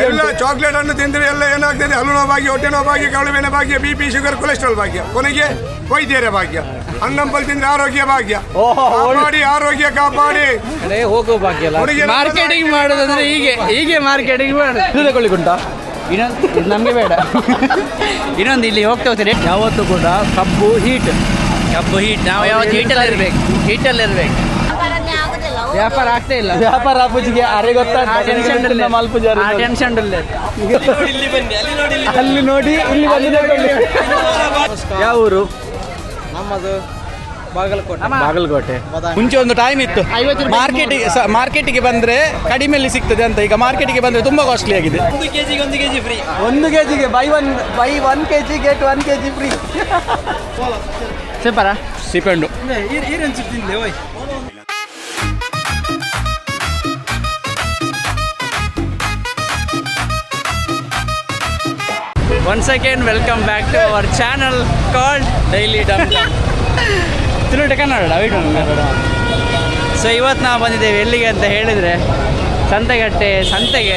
ಎಲ್ಲ ಚಾಕ್ಲೇಟ್ ಹಣ್ಣು ತಿಂದರೆ ಎಲ್ಲ ಏನಾಗ್ತದೆ, ಹಲ್ಲು ನೋವು ಭಾಗ್ಯ, ಹೊಟ್ಟೆ ನೋವು ಭಾಗ್ಯ, ಕವಳಿಬೇನೆ ಭಾಗ್ಯ, BP, ಶುಗರ್, ಕೊಲೆಸ್ಟ್ರಾಲ್ ಭಾಗ್ಯ, ಕೊನೆಗೆ ವೈದ್ಯರ ಭಾಗ್ಯ. ಹಣ್ಣಂಪಲ್ ತಿಂದ್ರೆ ಆರೋಗ್ಯ ಭಾಗ್ಯ. ಕಾಪಾಡಿ ಆರೋಗ್ಯ ಕಾಪಾಡಿ ಹೋಗೋ ಭಾಗ್ಯ. ಮಾರ್ಕೆಟಿಂಗ್ ಮಾಡೋದಂದ್ರೆ ಹೀಗೆ ಮಾರ್ಕೆಟಿಂಗ್ ಮಾಡೋದು. ತಗೊಳ್ಳಿಗುಂಟ ಇನ್ನೊಂದು ನಮಗೆ ಬೇಡ. ಇನ್ನೊಂದು ಇಲ್ಲಿ ಹೋಗ್ತೇವೆ ಯಾವತ್ತೂ ಕೂಡ ಕಬ್ಬು ಹೀಟ್ ನಾವು ಯಾವತ್ತು ಹೀಟಲ್ಲಿರ್ಬೇಕು. ವ್ಯಾಪಾರ ಆಗ್ತಾ ಇಲ್ಲ. ವ್ಯಾಪಾರ ಆಪೂಜಿಗೆ ಅರೆ ಟೆನ್ಷನ್ ಅಲ್ಲಿ ನೋಡಿ ಇಲ್ಲಿ ಬಂದು. ಯಾವ ಊರು ನಮ್ಮದು? ಬಾಗಲಕೋಟೆ. ಮುಂಚೆ ಒಂದು ಟೈಮ್ ಇತ್ತು ಮಾರ್ಕೆಟಿಗೆ ಬಂದ್ರೆ ಕಡಿಮೆಯಲ್ಲಿ ಸಿಗ್ತದೆ ಅಂತ. ಈಗ ಮಾರ್ಕೆಟಿಗೆ ಬಂದ್ರೆ ತುಂಬಾ ಕಾಸ್ಟ್ಲಿ ಆಗಿದೆ. 1 kg free. 1 kg buy 1 kg get 1 kg free. ಸೂಪರಾ ಸಿಪೆಂಡು Once again, welcome back to our channel called Daily Dum Dum. ತಿರುಟ ಕನ್ನಡ ಸೊ ಇವತ್ತು ನಾವು ಬಂದಿದ್ದೇವೆ ಎಲ್ಲಿಗೆ ಅಂತ ಹೇಳಿದರೆ ಸಂತೆಗೆ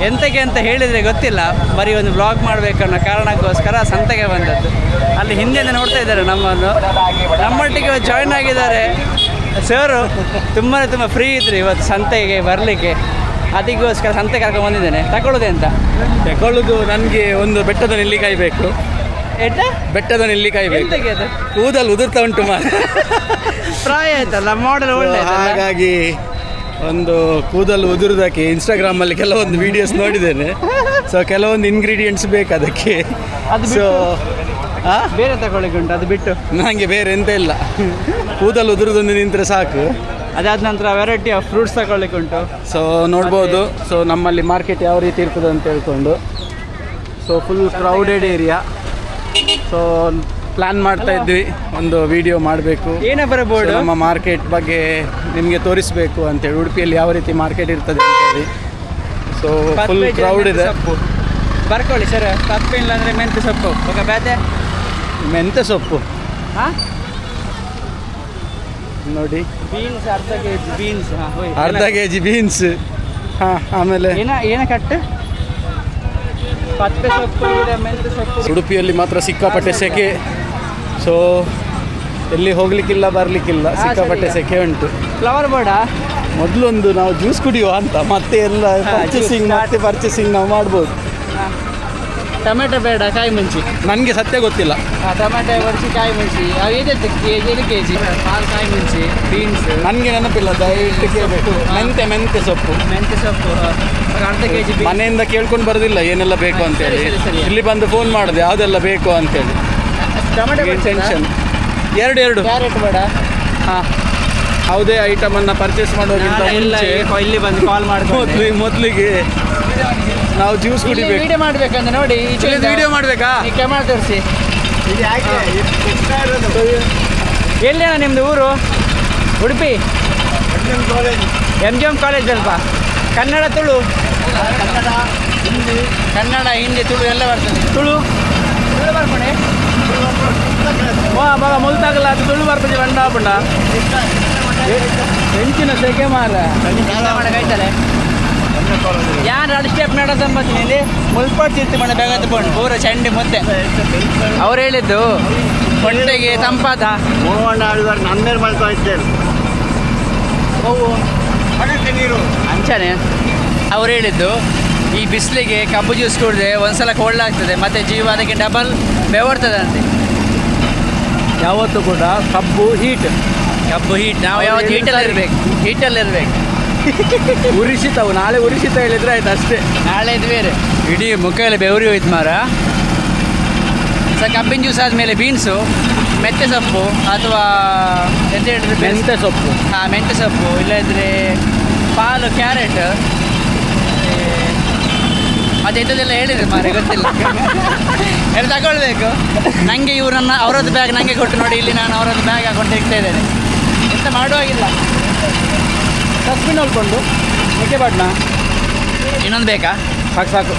ಎಂತಕ್ಕೆ ಅಂತ ಹೇಳಿದರೆ ಗೊತ್ತಿಲ್ಲ, ಬರೀ ಒಂದು ಬ್ಲಾಗ್ ಮಾಡಬೇಕನ್ನೋ ಕಾರಣಕ್ಕೋಸ್ಕರ ಸಂತೆಗೆ ಬಂದದ್ದು. ಅಲ್ಲಿ ಹಿಂದೆಯಿಂದ ನೋಡ್ತಾ ಇದ್ದಾರೆ ನಮ್ಮೊಟ್ಟಿಗೆ ಜಾಯ್ನ್ ಆಗಿದ್ದಾರೆ ಸರು. ತುಂಬ ಫ್ರೀ ಇದ್ರು ಇವತ್ತು ಸಂತೆಗೆ ಬರಲಿಕ್ಕೆ, ಅದಕ್ಕೋಸ್ಕರ ಸಂತೆ ಕರ್ಕೊಂಡು ಬಂದಿದ್ದೇನೆ. ತಗೊಳ್ಳೋದು ನನಗೆ ಒಂದು ಬೆಟ್ಟದ ನೆಲ್ಲಿಕಾಯಿ ಬೇಕು. ಬೆಟ್ಟದ ನೆಲ್ಲಿಕಾಯಿ ಬೇಕು. ಕೂದಲು ಉದುರ್ತಾ ಉಂಟು ಪ್ರಾಯ ಆಯ್ತಲ್ಲ, ಮಾಡಲ್ ಒಳ್ಳೆ. ಹಾಗಾಗಿ ಒಂದು ಕೂದಲು ಉದುರುವುದಕ್ಕೆ ಇನ್ಸ್ಟಾಗ್ರಾಮಲ್ಲಿ ಕೆಲವೊಂದು ವಿಡಿಯೋಸ್ ನೋಡಿದ್ದೇನೆ. ಸೊ ಕೆಲವೊಂದು ಇಂಗ್ರೀಡಿಯೆಂಟ್ಸ್ ಬೇಕು ಅದಕ್ಕೆ. ಸೊ ಬೇರೆ ತಗೊಳ್ಳಿಕ್ಕೆ ಉಂಟು, ಅದು ಬಿಟ್ಟು ನನಗೆ ಬೇರೆ ಎಂತ ಇಲ್ಲ. ಕೂದಲು ಉದುರುದೊಂದು ನಿಂತರೆ ಸಾಕು. ಅದಾದ ನಂತರ ವೆರೈಟಿ ಆಫ್ ಫ್ರೂಟ್ಸ್ ತಗೊಳ್ಳಿಕ್ಕೆ ಉಂಟು. ಸೊ ನೋಡ್ಬೋದು. ಸೊ ನಮ್ಮಲ್ಲಿ ಮಾರ್ಕೆಟ್ ಯಾವ ರೀತಿ ಇರ್ತದೆ ಅಂತ ಹೇಳ್ಕೊಂಡು. So full crowded area. So plan ಮಾಡ್ತಾ ಇದ್ವಿ ಒಂದು ವಿಡಿಯೋ ಮಾಡಬೇಕು, ನಮ್ಮ ಮಾರ್ಕೆಟ್ ಬಗ್ಗೆ ನಿಮಗೆ ತೋರಿಸಬೇಕು ಅಂತೇಳಿ. ಉಡುಪಿಯಲ್ಲಿ ಯಾವ ರೀತಿ ಮಾರ್ಕೆಟ್ ಇರ್ತದೆ ಅಂತೇಳಿ. ಸೊ ಫುಲ್ ಕ್ರೌಡ್ ಇದೆ. ಬರ್ಕೊಳ್ಳಿ ಸರ್. ತಪ್ಪಿಲ್ಲ ಅಂದರೆ ಮೆಂತ್ಯ ಸೊಪ್ಪು ಮೆಂತ್ಯ ಸೊಪ್ಪು ನೋಡಿ. ಬೀನ್ಸ್ ಅರ್ಧ ಕೆ ಜಿ ಬೀನ್ಸ್. ಹಾಂ, ಆಮೇಲೆ ಏನ ಕಟ್ಟು ಪತ್ತೆ ಸೊಪ್ಪು, ಮೆಂತ್ಯ ಸೊಪ್ಪು. ಉಡುಪಿಯಲ್ಲಿ ಮಾತ್ರ ಸಿಕ್ಕಾಪಟ್ಟೆ ಸೆಕೆ. ಸೊ ಎಲ್ಲಿ ಹೋಗ್ಲಿಕ್ಕಿಲ್ಲ ಬರಲಿಕ್ಕಿಲ್ಲ, ಸಿಕ್ಕಾಪಟ್ಟೆ ಸೆಕೆ ಉಂಟು. ಫ್ಲವರ್ ಬೋರ್ಡ ಮೊದಲೊಂದು ನಾವು ಜ್ಯೂಸ್ ಕುಡಿಯುವ ಅಂತ, ಮತ್ತೆ ಎಲ್ಲ ಪರ್ಚೇಸಿಂಗ್ ನಾವು ಮಾಡ್ಬೋದು. ಟೊಮೆಟೊ ಬೇಡ, ಕಾಯಿ ಮುಂಚಿ. ನನಗೆ ಸತ್ಯ ಗೊತ್ತಿಲ್ಲ. ಟೊಮೆಟೊ ಬರ್ಚಿ, ಕಾಯಿ ಮುಂಚಿ. ಇದಕ್ಕೆ ಕೆ ಜಿ ಕಾಯಿ ಮುಂಚಿ, ಬೀನ್ಸ್. ನನಗೆ ನೆನಪಿಲ್ಲ, ದಯವಿಟ್ಟು ಕೇಳಬೇಕು. ಮೆಂತ್ಯ ಸೊಪ್ಪು ಅರ್ಧ ಕೆ ಜಿ. ಮನೆಯಿಂದ ಕೇಳ್ಕೊಂಡು ಬರೋದಿಲ್ಲ ಏನೆಲ್ಲ ಬೇಕು ಅಂತೇಳಿ. ಇಲ್ಲಿ ಬಂದು ಫೋನ್ ಮಾಡಿದೆ ಯಾವುದೆಲ್ಲ ಬೇಕು ಅಂತೇಳಿ. Tomato tension. ಎರಡು ಕ್ಯಾರೆಟ್ ಬೇಡ. ಹಾಂ, ಯಾವುದೇ ಐಟಮನ್ನು ಪರ್ಚೇಸ್ ಮಾಡೋದ್ರಿಂದ ಇಲ್ಲಿ ಬಂದು ಕಾಲ್ ಮಾಡಿ ಮೊದಲಿಗೆ ನಾವು ಜ್ಯೂಸ್ ಕುಡಿಬೇಕು. ವಿಡಿಯೋ ಮಾಡಬೇಕಂತ ನೋಡಿ. ವಿಡಿಯೋ ಮಾಡಬೇಕಾ? ಕ್ಯಾಮರಾ ತೋರಿಸಿ. ಎಲ್ಲಿನ ನಿಮ್ಮದು ಊರು? ಉಡುಪಿ MGM ಕಾಲೇಜ್ ಅಲ್ಪ. ಕನ್ನಡ ತುಳು ಹಿಂದಿ ತುಳು ಎಲ್ಲ ಬರ್ತದೆ. ತುಳು ಬರ್ಪಣೆ ಮಗ ಮುಲ್ತಾಗಲ್ಲ, ಅದು ತುಳು ಬರ್ಪಣೆ ಬಂಡ ಹೆಂಚಿನ ಸೆಕೆ ಮಾರ ಕೈತಲೆ. ಯಾರು ಎರಡು ಸ್ಟೆಪ್ ನಡೆದಂಬತ್ತೀನಿ ಮುಲ್ಪಡ್ತಿರ್ತಿ ಮನೆ ಬೇಗ ತಗೊಂಡು ಪೂರ ಚಂಡಿ ಮುದ್ದೆ. ಅವ್ರು ಹೇಳಿದ್ದು ಹೊಟ್ಟೆಗೆ ತಂಪಾದ ನೀರು ಅಂಚನೆ. ಅವ್ರು ಹೇಳಿದ್ದು ಈ ಬಿಸಿಲಿಗೆ ಕಬ್ಬು ಜ್ಯೂಸ್ ಕುಡಿದ್ರೆ ಒಂದ್ಸಲ ಕೋಲ್ಡ್ ಆಗ್ತದೆ, ಮತ್ತು ಜೀವ ಅದಕ್ಕೆ ಡಬಲ್ ಬೆವರ್ತದೆ ಅಂತೆ. ಯಾವತ್ತೂ ಕೂಡ ಕಬ್ಬು ಹೀಟ್ ನಾವು ಯಾವತ್ತು ಹೀಟಲ್ಲಿರ್ಬೇಕು. ಉರಿಸಿತವು ನಾಳೆ ಉರಿಸಿತ ಹೇಳಿದ್ರೆ ಆಯ್ತು ಅಷ್ಟೇ. ನಾಳೆ ಇದು ಬೇರೆ. ಇಡೀ ಮುಖ ಎಲ್ಲ ಬೆವರಿ ಹೋಯ್ತು ಮಾರ. ಕಬ್ಬಿನ ಜ್ಯೂಸ್ ಆದಮೇಲೆ ಬೀನ್ಸು, ಮೆಂತ್ಯ ಸೊಪ್ಪು ಅಥವಾ ಎಂತ ಹೇಳಿದ್ರೆ ಮೆಂತ್ಯ ಸೊಪ್ಪು, ಇಲ್ಲದಿದ್ದರೆ ಪಾಲು, ಕ್ಯಾರೆಟ್, ಅದೆಲ್ಲ ಹೇಳಿದ್ರು ಮಾರೆ, ಗೊತ್ತಿಲ್ಲ. ಎಲ್ಲ ತಗೊಳ್ಬೇಕು. ನನಗೆ ಇವ್ರನ್ನ ಅವರದ್ದು ಬ್ಯಾಗ್ ನನಗೆ ಕೊಟ್ಟು ನೋಡಿ, ಇಲ್ಲಿ ನಾನು ಅವರದ್ದು ಬ್ಯಾಗ್ ಹಾಕೊಂಡು ಇಡ್ತಾ ಇದ್ದೇನೆ. ಎಂತ ಮಾಡುವಾಗಿಲ್ಲ. ಡಸ್ಟ್ಬಿನ್ ಹೊಲ್ಕೊಂಡು ಮೆಕ್ಕೆಬಾಡ್ನ ಇನ್ನೊಂದು ಬೇಕಾ? ಸಾಕು.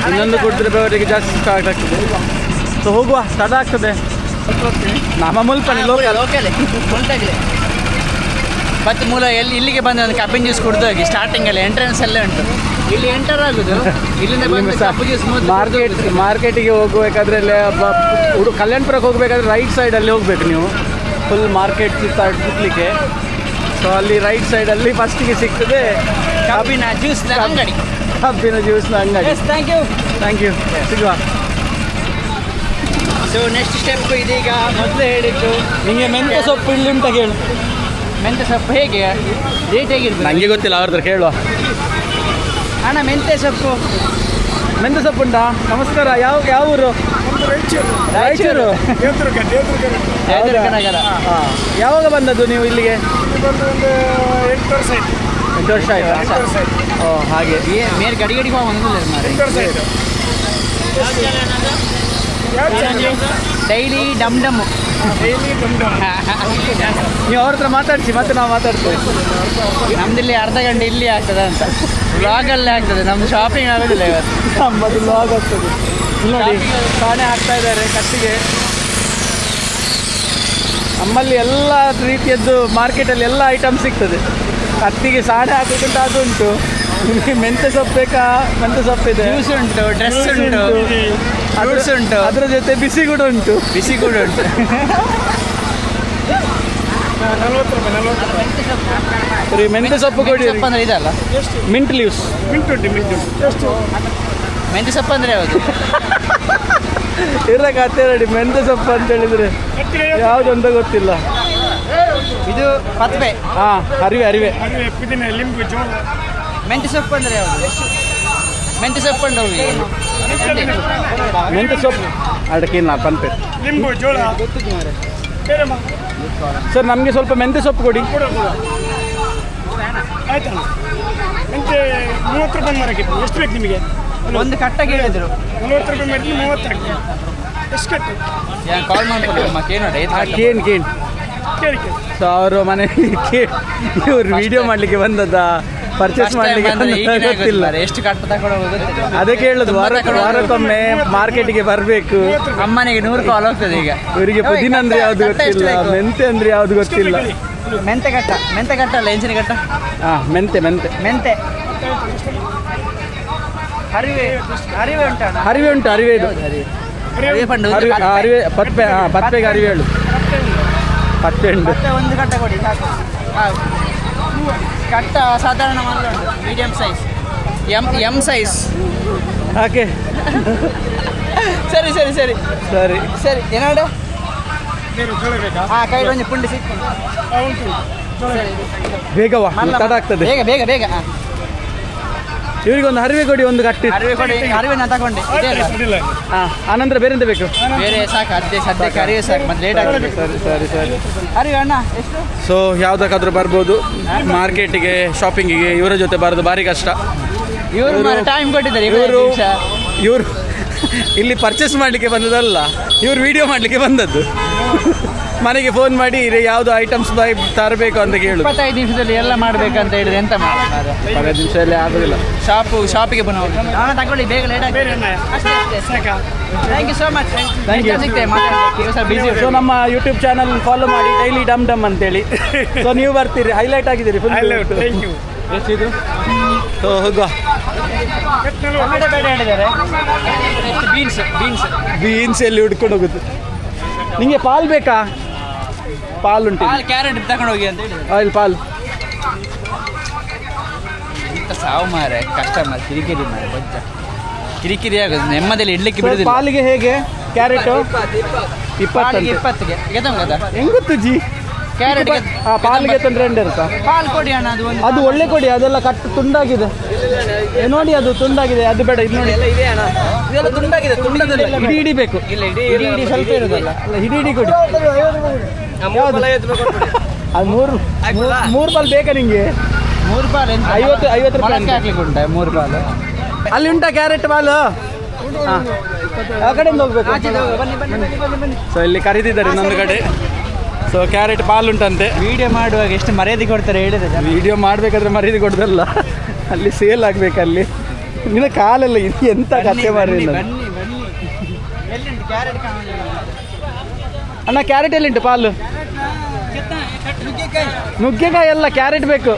ಇನ್ನೊಂದು ಕೊಟ್ಟರೆ ಬೆವರಿಗೆ ಜಾಸ್ತಿ ಸ್ಟಾರ್ಟ್ ಆಗ್ತದೆ. ಸೊ ಹೋಗುವ, ಸ್ಟಾರ್ಟ್ ಆಗ್ತದೆ. ನಮ್ಮ ಮುಲ್ಪನೆ ಲೋಕಲ್ ಮುಲ್ತಾಗಿದೆ. ಮತ್ತು ಇಲ್ಲಿಗೆ ಬಂದ ಒಂದು ಕಬ್ಬಿನ ಜ್ಯೂಸ್ ಕುಡಿದು ಹೋಗಿ. ಸ್ಟಾರ್ಟಿಂಗಲ್ಲಿ ಎಂಟ್ರೆನ್ಸ್ ಎಲ್ಲ ಉಂಟು. ಇಲ್ಲಿ ಎಂಟರ್ ಆಗುದು ಇಲ್ಲಿಂದ ಬಂದು ಕಪ್ಪು ಜ್ಯೂಸ್ ಮಾರ್ಕೆಟಿಗೆ ಹೋಗ್ಬೇಕಾದ್ರೆ ಕಲ್ಯಾಣಪುರಕ್ಕೆ ಹೋಗ್ಬೇಕಾದ್ರೆ ರೈಟ್ ಸೈಡಲ್ಲಿ ಹೋಗ್ಬೇಕು ನೀವು. ಫುಲ್ ಮಾರ್ಕೆಟ್ ಸುತ್ತಲಿಕ್ಕೆ. ಸೊ ಅಲ್ಲಿ ರೈಟ್ ಸೈಡಲ್ಲಿ ಫಸ್ಟಿಗೆ ಸಿಗ್ತದೆ ಕಬ್ಬಿನ ಜ್ಯೂಸ್ನ ಅಂಗಡಿ. ಕಬ್ಬಿನ ಜ್ಯೂಸ್ನ ಅಂಗಡಿ. ಥ್ಯಾಂಕ್ ಯು ಸಿಗುವ. ಸೊ ನೆಕ್ಸ್ಟ್ ಸ್ಟೆಪ್ ಇದೀಗ ಮೊದಲು ಹೇಳಿದ್ದು ನಿಮಗೆ ಮೆಂತ್ಯ ಸೊಪ್ಪು ಇಲ್ಲಿ ಉಂಟ ಕೇಳು. ಮೆಂತ್ಯ ಸೊಪ್ಪು ಹೇಗೆ ರೇಟ್ ಹೇಗಿರ್ಬೋದು? ನನಗೆ ಗೊತ್ತಿಲ್ಲ, ಅವ್ರ ಹತ್ರ ಕೇಳುವ. ಅಣ್ಣ ಮೆಂತ್ಯ ಸೊಪ್ಪು ಉಂಟಾ? ನಮಸ್ಕಾರ. ಯಾವ ಊರು? ರಾಯಚೂರು. ನಗರ. ಯಾವಾಗ ಬಂದದ್ದು ನೀವು ಇಲ್ಲಿಗೆ? 8 ವರ್ಷ ಆಯ್ತು. 8 ವರ್ಷ ಆಯ್ತಾ? ಓ ಹಾಗೆ. ಮೇರೆ ಗಡಿ ಗಡಿ ಡೈಲಿ ಡಮ್ ಡಮ್. ನೀವು ಅವ್ರ ಹತ್ರ ಮಾತಾಡಿಸಿ, ಮತ್ತೆ ನಾವು ಮಾತಾಡ್ತೇವೆ. ನಮ್ದಿಲ್ಲಿ ಅರ್ಧ ಗಂಟೆ ಇಲ್ಲಿ ಆಗ್ತದೆ ಅಂತ ವ್ಲಾಗಲ್ಲೇ ಆಗ್ತದೆ. ನಮ್ದು ಶಾಪಿಂಗ್ ಆಗೋದಿಲ್ಲ ಇವತ್ತು. ನಮ್ಮದು ಲಾಗ್ ಆಗ್ತದೆ. ನೋಡಿ ಸಾಣೆ ಹಾಕ್ತಾ ಇದ್ದಾರೆ ಕಟ್ಟಿಗೆ. ನಮ್ಮಲ್ಲಿ ಎಲ್ಲ ರೀತಿಯದ್ದು ಮಾರ್ಕೆಟಲ್ಲಿ ಎಲ್ಲ ಐಟಮ್ ಸಿಗ್ತದೆ. ಕತ್ತಿಗೆ ಸಾಣೆ ಹಾಕೋಕ್ಕಂತ ಅದು ಉಂಟು. ನಿಮಗೆ ಮೆಂತ್ಯ ಸೊಪ್ಪು ಬೇಕಾ? ಮೆಂತ್ಯ ಸೊಪ್ಪಿದೆ, ಜ್ಯೂಸ್ ಉಂಟು, ಡ್ರೆಸ್ ಉಂಟು, ಫ್ರೂಟ್ಸ್ ಉಂಟು, ಅದರ ಜೊತೆ ಬಿಸಿ ಕೂಡ ಉಂಟು. ಸರಿ, ಮೆಂತ್ಯ ಸೊಪ್ಪು ಕೊಡಿ. ಸೊಪ್ಪು ಅಂದ್ರೆ ಇದಲ್ಲ, ಮಿಂಟ್ ಲೀವ್ಸ್. ಮೆಂತ್ಯ ಸೊಪ್ಪು ಅಂದ್ರೆ ಯಾವುದು? ಇರ ಕತೆ ನೋಡಿ. ಮೆಂತ್ಯ ಸೊಪ್ಪು ಅಂತ ಹೇಳಿದ್ರೆ ಯಾವುದು ಅಂತ ಗೊತ್ತಿಲ್ಲ. ಇದು ಪತ್ವೆ. ಹಾಂ, ಅರಿವೆ. ಮೆಂತ್ಯ ಸೊಪ್ಪು ಅಂದ್ರೆ ಯಾವುದು? ಮೆಂತ್ಯ ಸೊಪ್ಪು ಉಂಟು. ಮೆಂತ್ಯ ಸೊಪ್ಪು ಅಡಕೆ ಪಂಪೆ ಲಿಂಬು ಜೋಳ. ಸರ್, ನಮಗೆ ಸ್ವಲ್ಪ ಮೆಂತ್ಯ ಸೊಪ್ಪು ಕೊಡಿ. ಆಯ್ತಲ್ಲ, ಮೆಂತ್ಯ 30 ರೂಪಾಯಿ ಮಾರಕ್ಕಿತ್ತು. ಎಷ್ಟು ಬೇಕು ನಿಮಗೆ? ಒಂದು ಕಟ್ಟಾಗಿ ಹೇಳಿದ್ರು 40 ರೂಪಾಯಿ ಮಾಡಿದ್ವಿ, 30 ಆಗ್ತದೆ. ಎಷ್ಟು ಕಟ್ಟು? ಕಾಲ್ ಮಾಡ್ಕೊಂಡು ಕೇನ್ ಕೇಳಿ. ಸೊ ಅವರು ಮನೆಗೆ ಇವ್ರು ವಿಡಿಯೋ ಮಾಡಲಿಕ್ಕೆ ಬಂದದ್ದ, ಪರ್ಚೇಸ್ ಮಾಡಲಿಕ್ಕೆ ಗೊತ್ತಿಲ್ಲ. ಎಷ್ಟು ಕಟ್ಟ ತಗೊಂಡು ಗೊತ್ತಿಲ್ಲ. ಅದಕ್ಕೆ ಹೇಳುದು ವಾರಕ್ಕೊಮ್ಮೆ ಮಾರ್ಕೆಟಿಗೆ ಬರಬೇಕು. ಅಮ್ಮನಿಗೆ 100 ಕಾಲ್ ಹೋಗ್ತದೆ ಈಗ. ಇವರಿಗೆ ಪುದೀನ ಅಂದ್ರೆ ಯಾವ್ದು ಗೊತ್ತಿಲ್ಲ, ಮೆಂತೆ ಅಂದ್ರೆ ಯಾವ್ದು ಗೊತ್ತಿಲ್ಲ. ಮೆಂತೆ ಕಟ್ಟ ಅಲ್ಲ, ಎಂಚಿನ ಕಟ್ಟ. ಹಾಂ, ಮೆಂತೆ. ಅರಿವೆ ಉಂಟು. ಅರಿವೆ ಇದು. ಪತ್ಪೆಗೆ ಅರಿವೆ ಹೇಳು. ಪತ್ತೆ ಉಂಟು. ಒಂದು ಕಟ್ಟ ಕೊಡಿ ಸಾಕು. ಕಟ್ಟ ಸಾಧಾರಣ ಮಾತ್ರ ಉಂಟು, medium size, M size. Okay, ಸರಿ ಏನಾಡು. ಹಾಂ, ಕೈ ಒಂದು ಪುಂಡಿ ಸಿಕ್ಕು. ಬೇಗವಾ, ತಡ ಆಗ್ತದೆ. ಬೇಗ. ಇವರಿಗೊಂದು ಅರಿವೆ ಕೊಡಿ, ಒಂದು ಕಟ್ಟಿ. ಅರಿವೆ ನಾನು ತಗೊಂಡೆ. ಹಾಂ, ಆನಂತರ ಬೇರೆ ಎಂತ ಬೇಕು? ಬೇರೆ ಸಾಕು, ಸದ್ಯಕ್ಕೆ ಅರಿವೆ ಸಾಕು, ಮತ್ತೆ ಲೇಟ್ ಆಗ್ತದೆ. ಸರಿ. ಅರಿವೆ ಅಣ್ಣ ಎಷ್ಟು? ಸೊ ಯಾವುದಕ್ಕಾದ್ರೂ ಬರ್ಬೋದು ಮಾರ್ಕೆಟಿಗೆ, ಶಾಪಿಂಗಿಗೆ. ಇವರ ಜೊತೆ ಬರೋದು ಭಾರಿ ಕಷ್ಟ. ಇವರು ಟೈಮ್ ಕೊಟ್ಟಿದ್ದಾರೆ. ಇವರು ಇಲ್ಲಿ ಪರ್ಚೇಸ್ ಮಾಡಲಿಕ್ಕೆ ಬಂದದಲ್ಲ, ಇವರು ವಿಡಿಯೋ ಮಾಡಲಿಕ್ಕೆ ಬಂದದ್ದು. ಮನೆಗೆ ಫೋನ್ ಮಾಡಿ ಯಾವುದು ಐಟಮ್ಸ್ ತರಬೇಕು ಅಂತ ಕೇಳು. 25 ನಿಮಿಷದಲ್ಲಿ ಎಲ್ಲ ಮಾಡಬೇಕಂತ ಹೇಳಿದ್ರೆ ಎಂತ ಮಾಡೋದು? 15 ನಿಮಿಷದಲ್ಲಿ ಆಗೋದಿಲ್ಲ. ಶಾಪಿಗೆ ಬಂದು ತಗೊಳ್ಳಿ, ಬೇಗ ಲೇಟ್ ಆಗಿದೆ. Thank you so much. So ನಮ್ಮ ಯೂಟ್ಯೂಬ್ ಚಾನಲ್ ಫಾಲೋ ಮಾಡಿ, ಡೈಲಿ ಡಮ್ ಡಮ್ ಅಂತೇಳಿ. ಸೊ ನೀವು ಬರ್ತೀರಿ, ಹೈಲೈಟ್ ಆಗಿದ್ದೀರಿ ಫುಲ್. Thank you. ಎಷ್ಟಿದು? ಸೊ ಹೋಗುವ. ಟೊಮೆಟೊ ಬೇಡ ಹೇಳಿದ್ದಾರೆ. ಬೀನ್ಸ್ ಎಲ್ಲಿ ಹುಡ್ಕೊಂಡು ಹೋಗುದು. ನಿಮಗೆ ಪಾಲ್ ಬೇಕಾ? ಪಾಲ್ ಉಂಟು. ಕ್ಯಾರೆಟ್ ತಗೊಂಡು ಹೋಗಿ ಅಂತ ಹೇಳಿ. ಆಯಿಲ್ ಪಾಲ್. ಸಾವು ಮಾರೆ, ಕಸ್ಟಮರ್ ಕಿರಿಕಿರಿ ಆಗೋದು, ನೆಮ್ಮದಿಯಲ್ಲಿ ಇಡ್ಲಿಕ್ಕೆ ಬಿಡುದಿಲ್ಲ. ಪಾಲಿಗೆ ಹೇಗೆ ಕ್ಯಾರೆಟ್? 20ಗೆ ಹೆಂಗ್ ಗೊತ್ತು ಜಿ? ಕ್ಯಾರೆಟ್ ಪಾಲಿಗೆ ತೊಂದರೆ ಅಂತ. ಪಾಲ್ ಕೊಡಿ ಅಣ್ಣ, ಅದು ಒಳ್ಳೆ ಕೊಡಿ. ಅದೆಲ್ಲ ಕಟ್ಟು ತುಂಡಾಗಿದೆ ನೋಡಿ, ಅದು ತುಂಡಾಗಿದೆ. ಅದು ಬೇಡ, ಇದು ನೋಡಿ. ಇದೆಲ್ಲ ತುಂಡಾಗಿದೆ. ಇಡೀ ಬೇಕು. ಇಡೀ ಸ್ವಲ್ಪ ಇರೋದಲ್ಲ, ಇಡೀ ಕೊಡಿ. ಅದು ಮೂರು ಪಾಲ್ ಬೇಕಾ ನಿಂಗೆ? 3 ಪಾಲ್ 50 ರೂಪಾಯಿ ಹಾಕ್ಲಿಕ್ಕೆ ಉಂಟಾ? 3 ಪಾಲ್ ಅಲ್ಲಿ ಉಂಟಾ ಕ್ಯಾರೆಟ್ ಪಾಲು? ಆ ಕಡೆಯಿಂದ ಹೋಗ್ಬೇಕು. ಸೊ ಇಲ್ಲಿ ಕರೀತಿದ್ದಾರೆ ಇನ್ನೊಂದು ಕಡೆ. ಸೊ ಕ್ಯಾರೆಟ್ ಪಾಲ್ ಉಂಟಂತೆ. ವಿಡಿಯೋ ಮಾಡುವಾಗ ಎಷ್ಟು ಮರ್ಯಾದೆ ಕೊಡ್ತಾರೆ ಹೇಳಿದ್ರೆ. ವಿಡಿಯೋ ಮಾಡಬೇಕಾದ್ರೆ ಮರ್ಯಾದೆ ಕೊಡ್ದಲ್ಲ, ಅಲ್ಲಿ ಸೇಲ್ ಆಗ್ಬೇಕು. ಅಲ್ಲಿ ನಿನ್ನ ಕಾಲೆಲ್ಲ ಇದು ಎಂತ ಕಥೆ ಮಾರಿ. ಅಣ್ಣ ಕ್ಯಾರೆಟ್ ಎಲ್ಲಿಂಟು ಪಾಲು? ನುಗ್ಗೆಕಾಯಿ ಎಲ್ಲ ಕ್ಯಾರೆಟ್ ಬೇಕು.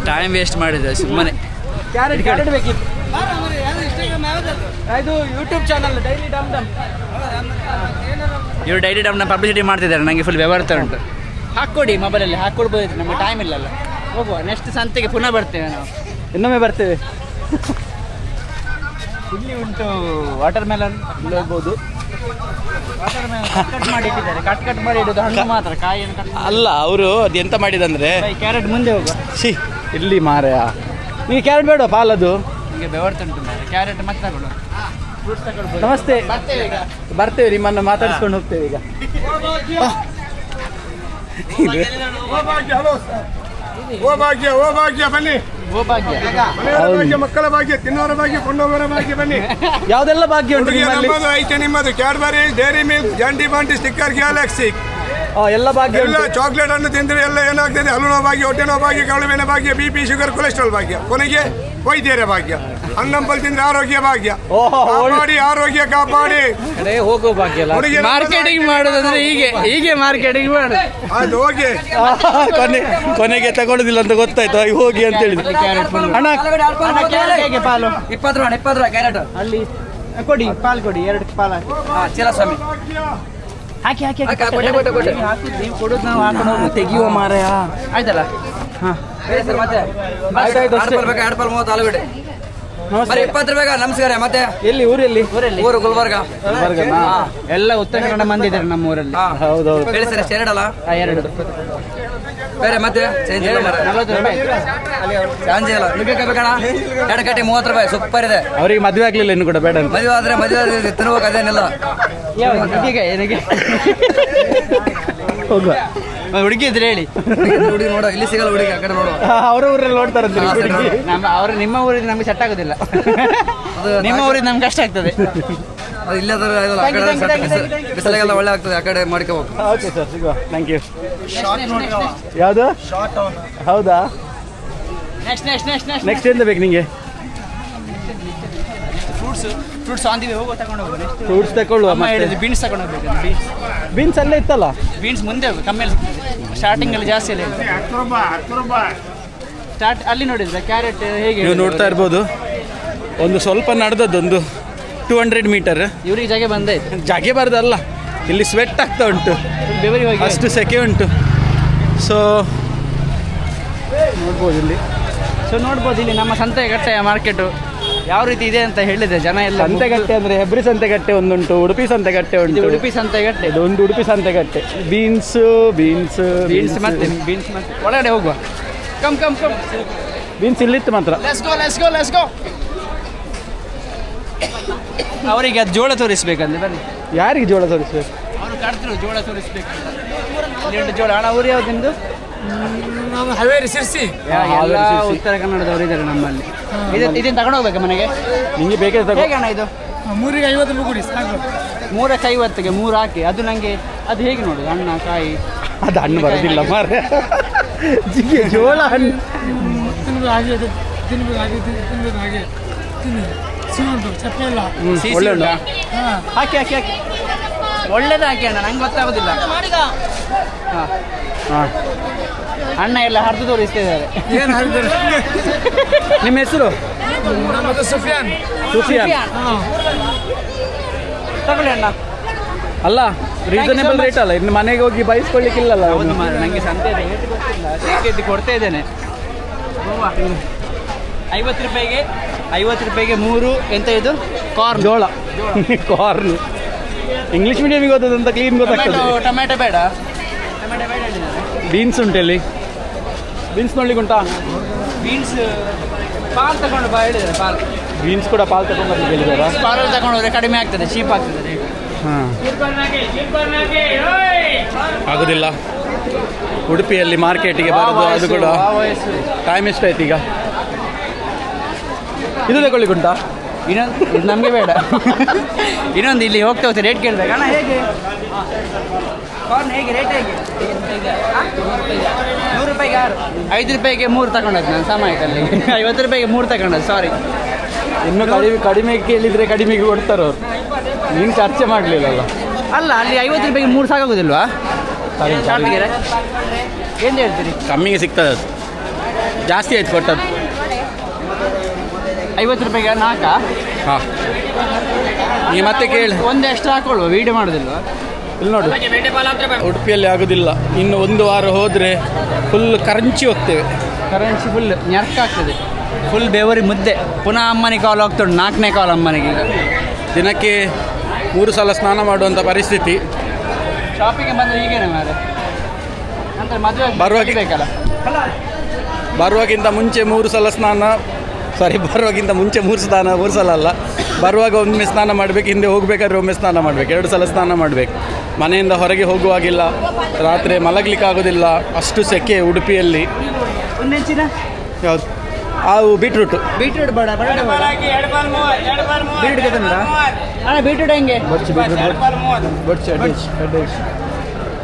ಟೈಮ್ ವೇಸ್ಟ್ ಮಾಡಿದೆ ಸುಮ್ಮನೆ. ಕ್ಯಾರೆಟ್ ಬೇಕಿತ್ತು. ಇದು ಯೂಟ್ಯೂಬ್ ಚಾನಲ್ ಡೈಲಿ ಡಮ್ ಡಮ್. ಇವರು ಡೈಲಿ ಡಮ್ನ ಪಬ್ಲಿಸಿಟಿ ಮಾಡ್ತಿದ್ದಾರೆ. ನನಗೆ ಫುಲ್ ವ್ಯವಹಾರ ಉಂಟು. ಹಾಕ್ಕೊಡಿ ಮೊಬೈಲಲ್ಲಿ, ಹಾಕ್ಕೊಡ್ಬೋದು. ನಮಗೆ ಟೈಮ್ ಇಲ್ಲಲ್ಲ. ಹೋಗುವ ನೆಕ್ಸ್ಟ್ ಸಂತೆಗೆ ಪುನಃ ಬರ್ತೇವೆ ನಾವು. ಇನ್ನೊಮ್ಮೆ ಬರ್ತೇವೆ. ಇಲ್ಲಿ ಉಂಟು ವಾಟರ್ ಮೆಲನ್. ಇಲ್ಲಿ ಹೋಗ್ಬೋದು. ವಾಟರ್ ಮೆಲನ್ ಕಟ್ ಮಾಡಿ ಇಟ್ಟಿದ್ದಾರೆ. ಕಟ್ ಮಾಡಿ ಇಡೋದು ಹಣ್ಣು ಮಾತ್ರ, ಕಾಯಿಯನ್ನು ಕಟ್ ಅಲ್ಲ, ಅವರು ಅದು ಎಂತ ಮಾಡಿದಂದ್ರೆ ಕ್ಯಾರೆಟ್ ಮುಂದೆ ಹೋಗುವ. ಇಲ್ಲಿ ಮಾರೆಯ ನೀವು ಕ್ಯಾರೆಟ್ ಬೇಡ ಪಾಲದು. ನಿಮಗೆ ಬೆವರ್ತ ಉಂಟು ಮಾರೆ. ಕ್ಯಾರೆಟ್ ಮತ್ತೆ ತಗೊಳ್ಳು. ಫ್ರೂಟ್ಸ್ ತಗೊಳ್ಬೋದು. ನಮಸ್ತೆ, ಬರ್ತೇವೆ ಈಗ. ಬರ್ತೇವೆ, ನಿಮ್ಮನ್ನು ಮಾತಾಡಿಸ್ಕೊಂಡು ಹೋಗ್ತೇವೆ ಈಗ. ಓ ಭಾಗ್ಯ ಬನ್ನಿ. ಓ ಭಾಗ್ಯ, ಮನೆಯವರ ಭಾಗ್ಯ, ಮಕ್ಕಳ ಭಾಗ್ಯ, ತಿನ್ನೋರ ಭಾಗ್ಯ, ಕೊಂಡೋಗೋರ ಭಾಗ್ಯ ಬನ್ನಿ. ಯಾವುದೆಲ್ಲ ಭಾಗ್ಯ ಉಂಟು ನಿಮ್ಮಲ್ಲಿ? ನಮ್ಮದು ಐತೆ, ನಿಮ್ಮದು ಕ್ಯಾಡ್ಬರಿ, ಡೈರಿ ಮಿಲ್ಕ್, ಜಾಂಟಿ ಬಾಂಟಿ, ಸ್ಟಿಕ್ಕರ್, ಗ್ಯಾಲಕ್ಸಿ ಎಲ್ಲ ಭಾಗ್ಯ ಎಲ್ಲ ಉಂಟು. ಚಾಕ್ಲೇಟ್ ಹಣ್ಣು ತಿಂದ್ರೆ ಎಲ್ಲ ಏನಾಗ್ತದೆ? ಹಲ್ಲು ನೋವು ಭಾಗ್ಯ, ಹೊಟ್ಟೆ ನೋವು ಭಾಗ್ಯ, ಕಳುವಿನ ಭಾಗ್ಯ, BP, ಶುಗರ್, ಕೊಲೆಸ್ಟ್ರಾಲ್ ಭಾಗ್ಯ, ಕೊನೆಗೆ ವೈದ್ಯರ ಭಾಗ್ಯ. ಹಣ್ಣಂಪಲ್ ತಿಂದ್ರೆ ಆರೋಗ್ಯ ಭಾಗ್ಯ. ಕಾಪಾಡಿ, ಆರೋಗ್ಯ ಕಾಪಾಡಿ. ಹೋಗೋ ಭಾಗ್ಯ ಅಲ್ಲ. ಮಾರ್ಕೆಟಿಂಗ್ ಮಾಡೋದಂದ್ರೆ ಹೀಗೆ ಮಾರ್ಕೆಟಿಂಗ್ ಮಾಡೋದು. ಅದು ಹೋಗಿ ಕೊನೆಗೆ ತಗೊಳ್ಳೋದಿಲ್ಲ ಅಂತ ಗೊತ್ತಾಯ್ತು, ಹೋಗಿ ಅಂತ ಹೇಳಿದ್ರು. ಅಣ್ಣ ಹೇಗೆ ಪಾಲು? 20 ರೂಪಾಯಿ ಕ್ಯಾರೆಟ್. ಅಲ್ಲಿ ಕೊಡಿ, ಪಾಲು ಕೊಡಿ, 2 ಪಾಲು ಹಾಕಿ. ಚೀಲ ಸ್ವಾಮಿ. ಹಾಕಿ ಕೊಟ್ಟೆ. ನೀವು ಕೊಡೋದು ನಾವು ಹಾಕೊಂಡು ಹೋಗಿ ತೆಗಿಯುವ ಮಾರಾಯ. ಆಯ್ತಲ್ಲ? ಹಾಂ, ಬೇರೆ ಸರ್ ಮತ್ತೆ ಆಯ್ತಾಯ್ತು ಅಷ್ಟೇ. 2 ರೂಪಾಯಿ 30 ಆಲೂಗಡ್ಡೆ. ನಮಸ್ತೆ. ಬರೀ 20 ರೂಪಾಯಿಗ ನಮಸ್ಕಾರ. ಮತ್ತೆ ಎಲ್ಲಿ ಊರಲ್ಲಿ? ಊರು ಗುಲ್ಬರ್ಗ. ಗುಲ್ಬರ್ಗನಾ? ಎಲ್ಲ ಉತ್ತರ ಕನ್ನಡ ಮಂದಿ ಇದ್ದಾರೆ ನಮ್ಮ ಊರಲ್ಲಿ. ಹೌದೌದು. ಬೇರೆ ಸರ್ ಎಷ್ಟು? 2 ಅಲ್ಲ? 2 ಬೇರೆ ಮತ್ತೆ ಚೇಂಜ್ ಇಲ್ಲ ಮಾರ್ರೆ. 40 ರೂಪಾಯಿ. ಚಾಂಜ್ ಇಲ್ಲ. ನುಗ್ಗೆಕಾಯಿ ಬೇಕಣ್ಣ? 2 ಕಟ್ಟಿ 30 ರೂಪಾಯಿ. ಸೂಪರ್ ಇದೆ. ಅವರಿಗೆ ಮದುವೆ ಆಗ್ಲಿಲ್ಲ ಇನ್ನು ಕೂಡ ಬೇಡ ಅಂತ. ಮದುವೆ ಆದ್ರೆ ತಿನ್ಬೇಕು, ಅದೇನಿಲ್ಲ. ಇದೀಗ ಏನಿಗೆ ಹೋಗುವ. ಹುಡುಗಿ ಇದ್ರೆ ಹೇಳಿ. ಹುಡುಗಿ ನೋಡು, ಇಲ್ಲಿ ಸಿಗಲ್ಲ ಹುಡುಗಿ, ಆ ಕಡೆ ನೋಡುವ. ಅವರ ಊರಲ್ಲಿ ನೋಡ್ತಾರಂತೆ ಹಾ, ಸರಿ. ಹುಡುಗಿ. ಅವರು ನಿಮ್ಮ ಊರಿಗೆ ನಮಗೆ ಸೆಟ್ ಆಗೋದಿಲ್ಲ. ನಿಮ್ಮ ಊರಿಗೆ ನಮ್ಗೆ ಕಷ್ಟ ಆಗ್ತದೆ. ಅದು ಇಲ್ಲದ್ರೆ ಆ ಕಡೆ ಬಿಸಿಲಾಗೆಲ್ಲ ಒಳ್ಳೆ ಆಗ್ತದೆ, ಆ ಕಡೆ ಮಾಡ್ಕೋಬೇಕು. ಓಕೆ ಸರ್, ಸಿಗುವ. Thank you. ಯಾವುದು? ಹೌದಾ? ನೆಕ್ಸ್ಟ್ ನೆಕ್ಸ್ಟ್ ಎಂತ ಬೇಕು ನಿಮಗೆ? ಫ್ರೂಟ್ಸ್ ಆಂದಿವೆ, ಹೋಗೋ ತಗೊಂಡು ಹೋಗು. ಫ್ರೂಟ್ಸ್ ತಗೊಳ್ಳುವ. ಮತ್ತೆ ಬೀನ್ಸ್ ತಗೊಂಡು ಹೋಗ್ಬೇಕು. ಬೀನ್ಸ್ ಅಲ್ಲೇ ಇತ್ತಲ್ಲ. ಬೀನ್ಸ್ ಮುಂದೆ ಹೋಗು, ಕಮ್ಮಿಯಲ್ಲಿ ಸಿಗ್ತದೆ. ಸ್ಟಾರ್ಟಿಂಗಲ್ಲಿ ಜಾಸ್ತಿ ಇಲ್ಲ. ಸ್ಟಾರ್ಟ್ ಅಲ್ಲಿ ನೋಡಿದ್ರೆ ಕ್ಯಾರೆಟ್ ಹೇಗೆ ನೀವು ನೋಡ್ತಾ ಇರ್ಬೋದು, ಒಂದು ಸ್ವಲ್ಪ ನಡೆದದ್ದೊಂದು 200 ಮೀಟರ್. ಇವ್ರಿಗೆ ಜಾಗ ಬಂದಾಯ್ತು. ಜಾಗೆ ಬಾರ್ದಲ್ಲ, ಇಲ್ಲಿ ಸ್ವೆಟ್ ಆಗ್ತಾ ಉಂಟು, ಬೆವರಿ ಹೋಗಿ ಅಷ್ಟು ಸೆಕೆ ಉಂಟು. ಸೊ ನೋಡ್ಬೋದು ಇಲ್ಲಿ ನಮ್ಮ ಸಂತೆಗಟ್ಟೆಯ ಮಾರ್ಕೆಟು ಯಾವ ರೀತಿ ಇದೆ ಅಂತ ಹೇಳಿದೆ. ಜನ ಎಲ್ಲ ಸಂತೆಗಟ್ಟೆ ಅಂದರೆ ಹೆಬ್ರಿ ಸಂತೆಗಟ್ಟೆ ಒಂದುಂಟು, ಉಡುಪಿ ಸಂತೆಗಟ್ಟೆ ಉಂಟು. ಉಡುಪಿ ಸಂತೆಗಟ್ಟೆ ಇದು ಒಂದು ಉಡುಪಿ ಸಂತೆಗಟ್ಟೆ. ಬೀನ್ಸ್ ಮತ್ತೆ ಒಳಗಡೆ ಹೋಗುವ. ಕಮ್ ಬೀನ್ಸ್ ಇಲ್ಲಿತ್ತು ಮಾತ್ರ. Let's go. ಅವರಿಗೆ ಅದು ಜೋಳ ತೋರಿಸ್ಬೇಕಂದ್ರೆ ಬನ್ನಿ. ಯಾರಿಗೆ ಜೋಳ ತೋರಿಸ್ಬೇಕು? ಅವರು ಕಡ್ತರು ಜೋಳ ತೋರಿಸ್ಬೇಕು. ಇಲ್ಲಿ ಜೋಳ. ಹಣ ಊರು ಯಾವ್ದು ನಿಮ್ಮದು? ಹಾವೇರಿ ಸಿರ್ಸಿ. ಎಲ್ಲ ಉತ್ತರ ಕನ್ನಡದವರು ಇದ್ದಾರೆ ನಮ್ಮಲ್ಲಿ. ಇದನ್ನು ತಗೊಂಡು ಹೋಗ್ಬೇಕಾ ಮನೆಗೆ? ನಿಮಗೆ ಬೇಕಾದ್ರೆ ಹೇಗೆ ಅಣ್ಣ ಇದು? 350 ರೂಪಾಯಿ ಕೊಡಿ ಸಾಕು. 350ಗೆ 3 ಹಾಕಿ. ಅದು ನನಗೆ ಅದು ಹೇಗೆ ನೋಡೋದು? ಹಣ್ಣು ಕಾಯಿ ಅದು ಹಣ್ಣು ಬರೋದಿಲ್ಲ ಮಾರೆ. ಜೋಳ ಹಣ್ಣು ಒಳ್ಳೆ ಉಂಟು. ಹಾಕಿ ಒಳ್ಳೇದು ಹಾಕಿ ಅಣ್ಣ, ನಂಗೆ ಗೊತ್ತಾಗೋದಿಲ್ಲ. ಹಾಂ, ಅಣ್ಣ ಎಲ್ಲ ಹರಿದು ತೋರಿಸ್ತಾ ಇದ್ದಾರೆ. ನಿಮ್ಮ ಹೆಸರು? ಸುಫಿಯಾನ್. ತಗೊಳ್ಳಿ ಅಣ್ಣ. ಅಲ್ಲ, ರೀಸನೇಬಲ್ ರೇಟ್ ಅಲ್ಲ, ಇನ್ನು ಮನೆಗೆ ಹೋಗಿ ಬಯಸ್ಕೊಳ್ಳಿಕ್ಕಿಲ್ಲಲ್ಲ. ಹೌದು ಮಾರ, ನನಗೆ ಸಂತೆ ರೇಟ್ ಗೊತ್ತಿಲ್ಲ, ಅದಕ್ಕೆ ಕೊಡ್ತಾ ಇದ್ದೇನೆ. 50 ರೂಪಾಯಿಗೆ 3. ಎಂತ ಇದು? ಕಾರ್ನ್. ಜೋಳ. ಕಾರ್ನ್. ಇಂಗ್ಲೀಷ್ ಮೀಡಿಯಮಿಗೆ ಓದೋದಂತ ಕ್ಲೀನ್ ಗೊತ್ತಾಗ್ತದೆ. ಟೊಮೆಟೊ ಬೇಡ. ಬೀನ್ಸ್ ಉಂಟಲ್ಲಿ. ಬೀನ್ಸ್ ನೋಡ್ಲಿಕ್ಕೆ ಉಂಟಾ? ಬೀನ್ಸ್ ಪಾಲ್ ತಗೊಂಡು ಬಾ ಹೇಳಿದ್ದಾರೆ. ಬೀನ್ಸ್ ಕೂಡ ಪಾಲ್ ತಗೊಂಡು ಹೇಳಿದಾರ. ಪಾಲಲ್ಲಿ ತಗೊಂಡು ಹೋದ್ರೆ ಕಡಿಮೆ ಆಗ್ತದೆ, ಚೀಪ್ ಆಗ್ತದೆ ರೇಟ್. ಹಾಂ, ಆಗೋದಿಲ್ಲ. ಉಡುಪಿಯಲ್ಲಿ ಮಾರ್ಕೆಟಿಗೆ ಬರೋದು ಅದು ಕೂಡ ಟೈಮ್ ಎಷ್ಟಾಯ್ತು ಈಗ? ಇದು ತಗೊಳ್ಳಿಕ್ಕೆ ಉಂಟಾ? ಇನ್ನೊಂದು ಇದು ನಮಗೆ ಬೇಡ. ಇನ್ನೊಂದು ಇಲ್ಲಿ ಹೋಗ್ತಾ ರೇಟ್ ಕೇಳ್ಬೇಕು. ಅಣ್ಣ ಹೇಗೆ ಕಾರ್ನ್ ಹೇಗೆ ರೇಟ್ ಹೇಗೆ? 100 ರೂಪಾಯಿಗೆ 6. 5 ರೂಪಾಯಿಗೆ 3 ತಗೊಂಡದ್ದು ನಾನು ಸಮಯದಲ್ಲಿ. 50 ರೂಪಾಯಿಗೆ 3 ತಗೊಂಡದ್ದು. ಸಾರಿ, ಇನ್ನು ಕಡಿಮೆ ಕೇಳಿದರೆ ಕಡಿಮೆಗೆ ಕೊಡ್ತಾರೆ ಅವರು. ನೀನು ಚರ್ಚೆ ಮಾಡಲಿಲ್ಲಲ್ಲ. ಅಲ್ಲ, ಅಲ್ಲಿ 50 ರೂಪಾಯಿಗೆ 3 ಸಾಕಾಗೋದಿಲ್ವಾ? ಶಾರ್ಟ್ಗೆ ಏನು ಹೇಳ್ತೀರಿ? ಕಮ್ಮಿಗೆ ಸಿಗ್ತದೆ, ಅದು ಜಾಸ್ತಿ ಆಯ್ತು ಕೊಟ್ಟದ್ದು. 50 ರೂಪಾಯಿಗೆ 4? ಹಾಂ ನೀವು ಮತ್ತೆ ಕೇಳಿ. ಒಂದು ಎಕ್ಸ್ಟ್ರಾ ಹಾಕೊಳ್ಳುವ, ವೀಡಿಯೋ ಮಾಡೋದಿಲ್ವ? ಇಲ್ಲಿ ನೋಡಿ, ಉಡುಪಿಯಲ್ಲಿ ಆಗೋದಿಲ್ಲ. ಇನ್ನು 1 ವಾರ ಹೋದರೆ ಫುಲ್ ಕರಂಚಿ ಹೋಗ್ತೇವೆ. ಕರೆನ್ಸಿ ಫುಲ್ ಆಗ್ತದೆ, ಫುಲ್ ಬೆವರಿ ಮುದ್ದೆ. ಪುನಃ ಅಮ್ಮನಿಗೆ ಕಾಲ್ ಹೋಗ್ತುಂಟು, 4ನೇ ಕಾಲ್ ಅಮ್ಮನಿಗೆ. ದಿನಕ್ಕೆ 3 ಸಲ ಸ್ನಾನ ಮಾಡುವಂಥ ಪರಿಸ್ಥಿತಿ. ಶಾಪಿಗೆ ಬಂದರೆ ಹೀಗೇನೆ ಮಾರೆ, ನಂತರ ಮದುವೆ ಬೇಕಲ್ಲ. ಬರುವಾಗಿಂತ ಮುಂಚೆ 3 ಸಲ ಸ್ನಾನ, ಬರುವಾಗಿಂತ ಮುಂಚೆ 3 ಸಲ ಅಲ್ಲ, ಬರುವಾಗ ಒಮ್ಮೆ ಸ್ನಾನ ಮಾಡಬೇಕು, ಹಿಂದೆ ಹೋಗಬೇಕಾದ್ರೆ ಒಮ್ಮೆ ಸ್ನಾನ ಮಾಡಬೇಕು, 2 ಸಲ ಸ್ನಾನ ಮಾಡಬೇಕು. ಮನೆಯಿಂದ ಹೊರಗೆ ಹೋಗುವಾಗಿಲ್ಲ, ರಾತ್ರಿ ಮಲಗಲಿಕ್ಕೆ ಆಗೋದಿಲ್ಲ, ಅಷ್ಟು ಸೆಕೆ ಉಡುಪಿಯಲ್ಲಿ. ಯಾವುದು? ಬೀಟ್ರೂಟು ಬೀಟ್ರೂಟ್ ಬೇಡ ಬೀಟ್ರೂಟ್ ಅಣ್ಣ, ಬೀಟ್ರೂಟ್ ಹೆಂಗೆ?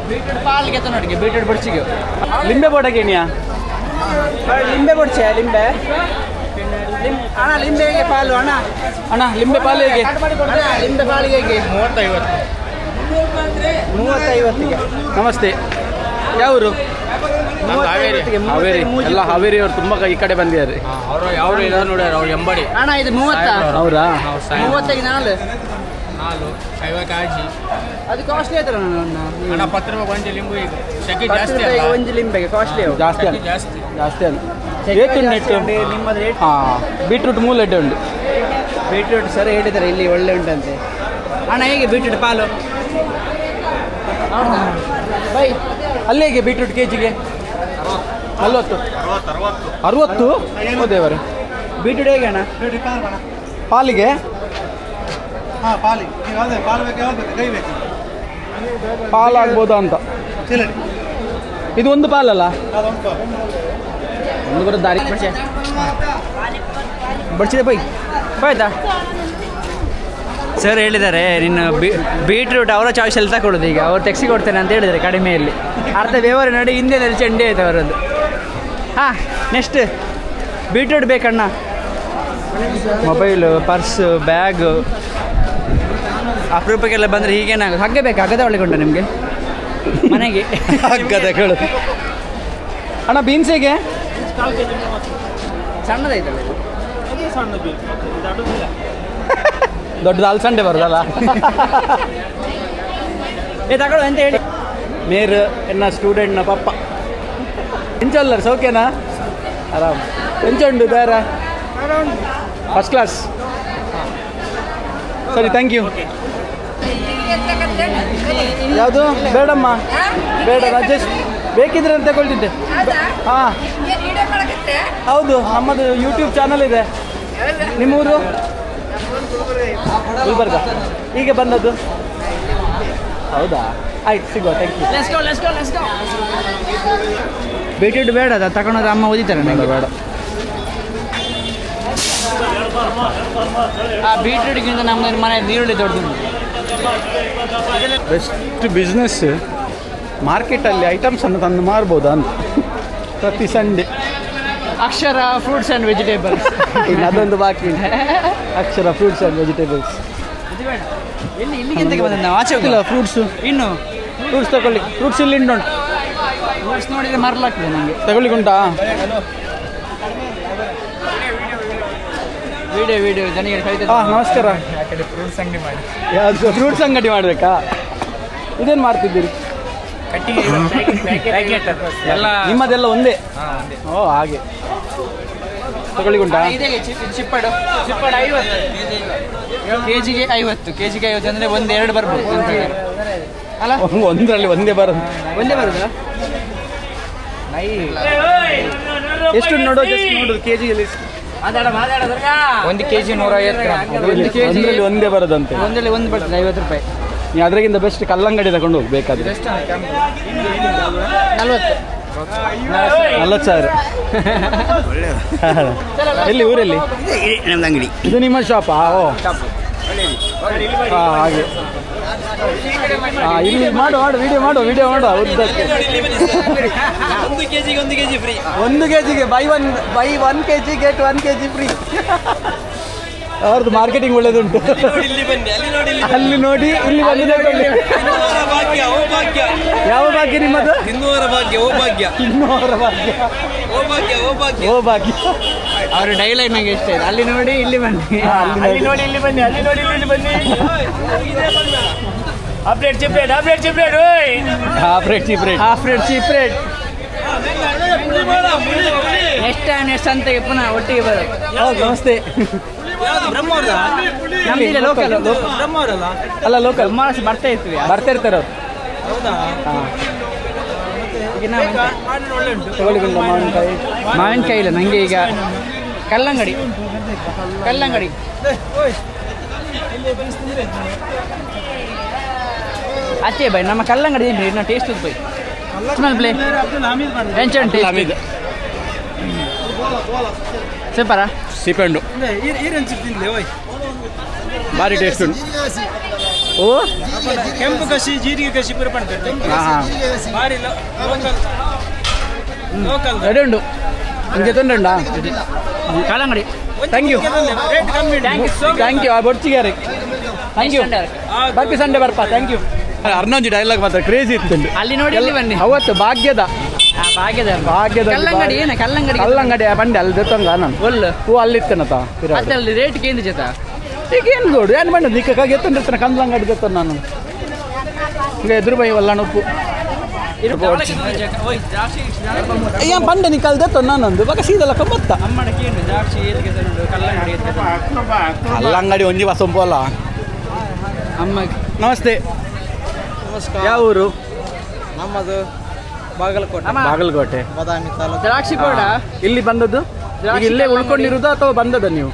ಬೀಟ್ರೂಟ್ ಪಾಲ್ಗೆ ನೋಡಿಗೆ, ಬೀಟ್ರೂಟ್ ಬಡ್ಸಿಗೆ. ಲಿಂಬೆ ಬೋಡಗೆ ಏನಿಯಾ? ಲಿಂಬೆ ಬಡ್ಸೆ, ಲಿಂಬೆ ಅಣ್ಣ, ಲಿಂಬೆಗೆ ಪಾಲು ಅಣ್ಣ. ಅಣ್ಣ ಲಿಂಬೆ ಪಾಲು ಹೇಗೆ? ಅಣ್ಣ ಲಿಂಬೆ ಪಾಲಿಗೆ ಹೇಗೆ? 30-50. ನಮಸ್ತೆ, ಯಾವರು? ಹಾವೇರಿ. ಎಲ್ಲ ಹಾವೇರಿಯವರು ತುಂಬ ಈ ಕಡೆ ಬಂದಿದ್ದಾರೆ. ಅವರು ಇಲ್ಲ ನೋಡ್ಯಾರ, ಅವ್ರು ಎಂಬಡಿ. ಅಣ್ಣ ಇದು 30? ಅವರಾ? 30ಗೆ 4. 50 ಕಾಜಿ. ಅದು ಕಾಸ್ಟ್ಲಿ ಆಯ್ತಲ್ಲ ಅಣ್ಣ, 10 ರೂಪಾಯಿ ಒಂದು ಲಿಂಬು. ಈಗ ಸೆಕೆ 10 ಜಾಸ್ತಿ ರೂಪಾಯಿಗೆ ಅಲ್ಲ? ಒಂದು ಲಿಂಬೆಗೆ ಕಾಸ್ಟ್ಲಿ. ಜಾಸ್ತಿ ಅಲ್ಲ, ಜಾಸ್ತಿ. ಜಾಸ್ತಿ ಅಲ್ಲ. ಏತುಂಟು ನಿಮ್ಮದು ರೇಟ್? ಹಾಂ, ಬೀಟ್ರೂಟ್ 3 ಲಡ್ಡೆ ಉಂಟು. ಬೀಟ್ರೂಟ್ ಸರ್ ಹೇಳಿದ್ದಾರೆ ಇಲ್ಲಿ ಒಳ್ಳೆ ಉಂಟಂತೆ. ಅಣ್ಣ ಹೇಗೆ ಬೀಟ್ರೂಟ್ ಪಾಲು? ಬೈ ಅಲ್ಲಿ ಹೇಗೆ ಬೀಟ್ರೂಟ್ ಕೆಜಿಗೆ? 40. 60? ಓ ದೇವರೇ. ಬೀಟ್ರೂಟ್ ಹೇಗೆ ಅಣ್ಣ? ಪಾಲಿಗೆ? ಪಾಲಾಗ್ಬೋದಾ ಅಂತ. ಇದು ಒಂದು ಪಾಲಲ್ಲ? ಒಂದು ಬರೋ ದಾರಿ ಬಡ್ಸಿದೆ ಬೈ ಆಯ್ತಾ? ಸರ್ ಹೇಳಿದ್ದಾರೆ ನಿನ್ನ ಬೀಟ್ರೂಟ್ ಅವರ ಚಾಯ್ಸಲ್ಲಿ ತಗೊಳ್ಳೋದು. ಈಗ ಅವ್ರು ತೆಗ್ಸಿ ಕೊಡ್ತೇನೆ ಅಂತ ಹೇಳಿದ್ದಾರೆ ಕಡಿಮೆಯಲ್ಲಿ. ಅರ್ಧ ವ್ಯವಹಾರ ನೋಡಿ ಹಿಂದೆನಲ್ಲಿ ಚೆಂಡೆ ಆಯ್ತು ಅವರದ್ದು. ಹಾಂ, ನೆಕ್ಸ್ಟ್ ಬೀಟ್ರೂಟ್ ಬೇಕಣ್ಣ. ಮೊಬೈಲು, ಪರ್ಸು, ಬ್ಯಾಗು ಅಪರೂಪಕ್ಕೆಲ್ಲ ಬಂದರೆ ಹೀಗೇನಾಗೋದು? ಹಗ್ಗ ಬೇಕಾ? ಹಗ್ಗದ ಒಳಗೊಂಡ ನಿಮಗೆ ಮನೆಗೆ? ಹಗ್ಗದ ಕೇಳು ಅಣ್ಣ. ಬೀನ್ಸ್ ಹೇಗೆ? ಸಣ್ಣದೈತಲ್ಲ, ದೊಡ್ಡದು ಅಲ್ಸಂಡೆ ಬರೋದಲ್ಲ. ತಗೊಳ್ಳು ಅಂತ ಹೇಳಿ. ಮೇರು ಎನ್ನ ಸ್ಟೂಡೆಂಟ್ನ ಪಪ್ಪ ಎಂಚಲ್ಲರು ಸೌಖ್ಯನಾ? ಆರಾಮ್. ಎಂಚುಂಡು ಬೇರ? First class. ಸರಿ, ಥ್ಯಾಂಕ್ ಯು. ಯಾವುದು ಬೇಡಮ್ಮ, ಬೇಡ, ಅಡ್ಜಸ್ಟ್ ಬೇಕಿದ್ರೆ ಅಂತ ತಗೊಳ್ತಿದ್ದೆ. ಹಾಂ ಹೌದು, ನಮ್ಮದು ಯೂಟ್ಯೂಬ್ ಚಾನಲ್ ಇದೆ. ನಿಮ್ಮೂರು? ಗುಲ್ಬರ್ಗ. ಹೀಗೆ ಬಂದದ್ದು? ಹೌದಾ, ಆಯ್ತು, ಸಿಗುವ. Thank you. ಬೀಟ್ರೂಟ್ ಬೇಡ, ಅದು ತಗೊಂಡೋದ್ರೆ ಅಮ್ಮ ಓದಿತಾರೆ ನನಗೆ. ಬೇಡ. ಆ ಬೀಟ್ರೂಟ್ಗಿಂತ ನಮ್ಮ ಮನೆ ನೀರುಳ್ಳಿ ದೊಡ್ಡದು. ಬೆಸ್ಟ್ ಬಿಸ್ನೆಸ್ ಮಾರ್ಕೆಟಲ್ಲಿ ಐಟಮ್ಸನ್ನು ತಂದು ಮಾರ್ಬೋದಾ ಅಂತ ಪ್ರತಿ Sunday. Akshara fruits and vegetables. ಇನ್ನು ಅದೊಂದು ಬಾಕಿ ಉಂಟು, ಅಕ್ಷರ ಫ್ರೂಟ್ಸ್ ಆ್ಯಂಡ್ ವೆಜಿಟೇಬಲ್ಸ್. ಇಲ್ಲಿಗೆ ಎಂತಕ್ಕೆ ಬಂದ ನಾವು? ಆಚೆ ಇಲ್ಲ, ಫ್ರೂಟ್ಸು. ಇನ್ನು ಫ್ರೂಟ್ಸ್ ತಗೊಳ್ಳಿ. ಫ್ರೂಟ್ಸ್ ಇಲ್ಲಿ ಉಂಟು. ಫ್ರೂಟ್ಸ್ ನೋಡಿದರೆ ಮರಲಾಗ್ತದೆ ನನಗೆ. ತಗೊಳ್ಳಿಕ್ಕೆ ಉಂಟಾ? ವಿಡಿಯೋ ಜನರಿಗೆ ಕಲಿತ. ಹಾಂ, ನಮಸ್ಕಾರ. ಫ್ರೂಟ್ಸ್ ಅಂಗಡಿ ಮಾಡಿ. ಯಾವುದು ಫ್ರೂಟ್ಸ್ ಅಂಗಡಿ ಮಾಡಬೇಕಾ? ಇದೇನು ಮಾಡ್ತಿದ್ದೀರಿ? ಎಲ್ಲ ನಿಮ್ಮದೆಲ್ಲ ಒಂದೇ? ಓ, ಹಾಗೆ. ತಗೊಳ್ಳಿಕ್ಕೆ ಉಂಟಾ? ಚಿಪ್ಪಡು 50 ಕೆಜಿಗೆ 50 ಅಂದರೆ 1-2 ಬರ್ಬೋದು ಅಲ್ಲ? ಒಂದರಲ್ಲಿ ಒಂದೇ ಬರೋದು. ಒಂದೇ ಬರೋದಾ? ಎಷ್ಟು ನೋಡೋ, ಜಸ್ಟ್ ನೋಡೋದು ಕೆಜಿಯಲ್ಲಿ. 1 ಕೆಜಿ 150 ಗ್ರಾಮ್. ಒಂದರಲ್ಲಿ ಒಂದೇ ಬರೋದಂತೆ. ಒಂದರಲ್ಲಿ ಒಂದು ಬರ್ತದೆ 50 ರೂಪಾಯಿ. ನೀವು ಅದಕ್ಕಿಂತ ಬೆಸ್ಟ್ ಕಲ್ಲಂಗಡಿ ತಗೊಂಡು ಹೋಗ್ಬೇಕಾದ್ರೆ 40,000. ಎಲ್ಲಿ ಊರಲ್ಲಿ? ನಮ್ದು ಅಂಗಡಿ. ಇದು ನಿಮ್ಮ ಶಾಪಾ? ಓ, ಹಾಂ, ಹಾಗೆ. ಹಾಂ, ಇಲ್ಲಿ ಮಾಡು ವಿಡಿಯೋ ಮಾಡು ಉದ್ದಕ್ಕೆ. 1 ಕೆಜಿಗೆ 1 ಕೆಜಿ ಫ್ರೀ. 1 ಕೆಜಿಗೆ by 1 KG get 1 KG free. ಅವ್ರದ್ದು ಮಾರ್ಕೆಟಿಂಗ್ ಒಳ್ಳೇದುಂಟು. ಅಲ್ಲಿ ನೋಡಿ ಇಲ್ಲಿ ಬಂದು ತಗೊಳ್ಳಿ. ಯಾವ ಭಾಗ್ಯ ನಿಮ್ಮದು? ಹಿಂದೂವರ ಭಾಗ್ಯ ಓ ಭಾಗ್ಯ. ಇನ್ನೂರ ಭಾಗ್ಯ. ಓ ಭಾಗ್ಯ. ಅವ್ರ ಡೈಲಾಗ್ ನಂಗೆ ಇಷ್ಟ ಇದೆ. ಅಲ್ಲಿ ನೋಡಿ ಇಲ್ಲಿ ಬನ್ನಿ, ಅಲ್ಲಿ ನೋಡಿ ಇಲ್ಲಿ ಬನ್ನಿ, ಅಲ್ಲಿ ನೋಡಿ ಇಲ್ಲಿ ಬನ್ನಿ. Half rate cheap rate. Next ಅಂತೆಗೆ ಪುನಃ ಒಟ್ಟಿಗೆ ಬರೋದು. ಹೌದು, ನಮಸ್ತೆ. ನಮ್ದಿಲ್ಲ ಲೋಕಲ್. ಅಲ್ಲ ಲೋಕಲ್ ಮಾನಸ ಬರ್ತಾ ಇರ್ತೀವಿ. ಬರ್ತಾ ಇರ್ತಾರೆ ಅವ್ರು. ತಗೊಳ್ಳಿ ಮಾವಿನಕಾಯಿ ಇಲ್ಲ ನನಗೆ ಈಗ. ಕಲ್ಲಂಗಡಿ ಅಚ್ಚೆ ಬೈ ನಮ್ಮ ಕಲ್ಲಂಗಡಿ ಏನ್ರಿ ಇನ್ನು taste by smell play tension taste ಸೂಪರಾ ಸಿಪೆಂಡು ಭಾರಿ ಟೇಸ್ಟ್ ಉಂಟು. ಓ ಕೆಂಪು ಕಸಿ ಜೀರಿಗೆ ಕಸಿ ಪುರ ಪಡ್ತಾರೆ ಭಾರಿ ಲೋಕಲ್ ರೆಡಿ ಉಂಟು. ನಿಮಗೆ ತೊಂದರೆ ಉಂಟಾ? ಕಲ್ಲಂಗಡಿ ಥ್ಯಾಂಕ್ ಯು ರೇಟ್ ಕಮ್ಮಿ ಥ್ಯಾಂಕ್ ಯು. ಆ ಬೊಚ್ಚಿಗೆ ಥ್ಯಾಂಕ್ ಯು. ಬರ್ತಿ ಸಂಡೆ ಬರ್ಪಾ. Thank you. ಅರ್ನೊಂಜಿ ಡೈಲಾಗ್ ಮಾತ್ರ ಕ್ರೇಜಿ ಇತ್ತು. ಅಲ್ಲಿ ನೋಡಿ ಇಲ್ಲಿ ಬನ್ನಿ. ಅವತ್ತು ಭಾಗ್ಯದ ಕಲ್ಲಂಗಡಿ ಏನ ಕಲ್ಲಂಗಡಿ ಬಂಡೆ ಅಲ್ಲಿ ದತ್ತಂಗ ನಾನು ಒಳ್ಳೆ ಹೂ ಅಲ್ಲಿತ್ತನತ ಅಲ್ಲಿ ರೇಟ್ ಕೇಂದ್ರ ಜೊತೆ ಈಗ ಏನು ನೋಡು ಏನು ಬಂದ ನಿಕ್ಕಾಗಿ ಎತ್ತಂಡಿರ್ತಾನೆ ಕಲ್ಲಂಗಡಿ ದತ್ತ ನಾನು ಈಗ ಎದುರು ಬೈ ಒಲ್ಲ ಉಪ್ಪು ಏನ್ ಬಂಡೆ ನೀ ಕಲ್ದತ್ತ ನಾನೊಂದು ಬಾಗ ಸೀದಲ್ಲ ಕಂಬತ್ತ ಕಲ್ಲಂಗಡಿ ಒಂಜಿ ಬಸಂಪು ಅಲ್ಲ ಅಮ್ಮ. ನಮಸ್ತೆ. ಯಾವ ಊರು? ನಮ್ಮದು ಬಾಗಲಕೋಟೆ. ಬಾದಾಮಿ ತಾಲೂಕು. ದ್ರಾಕ್ಷಿ ಕೂಡ ಇಲ್ಲಿ ಬಂದದ್ದು? ಈಗ ಇಲ್ಲೇ ಉಳ್ಕೊಂಡಿರುವುದು ಅಥವಾ ಬಂದದ ನೀವು?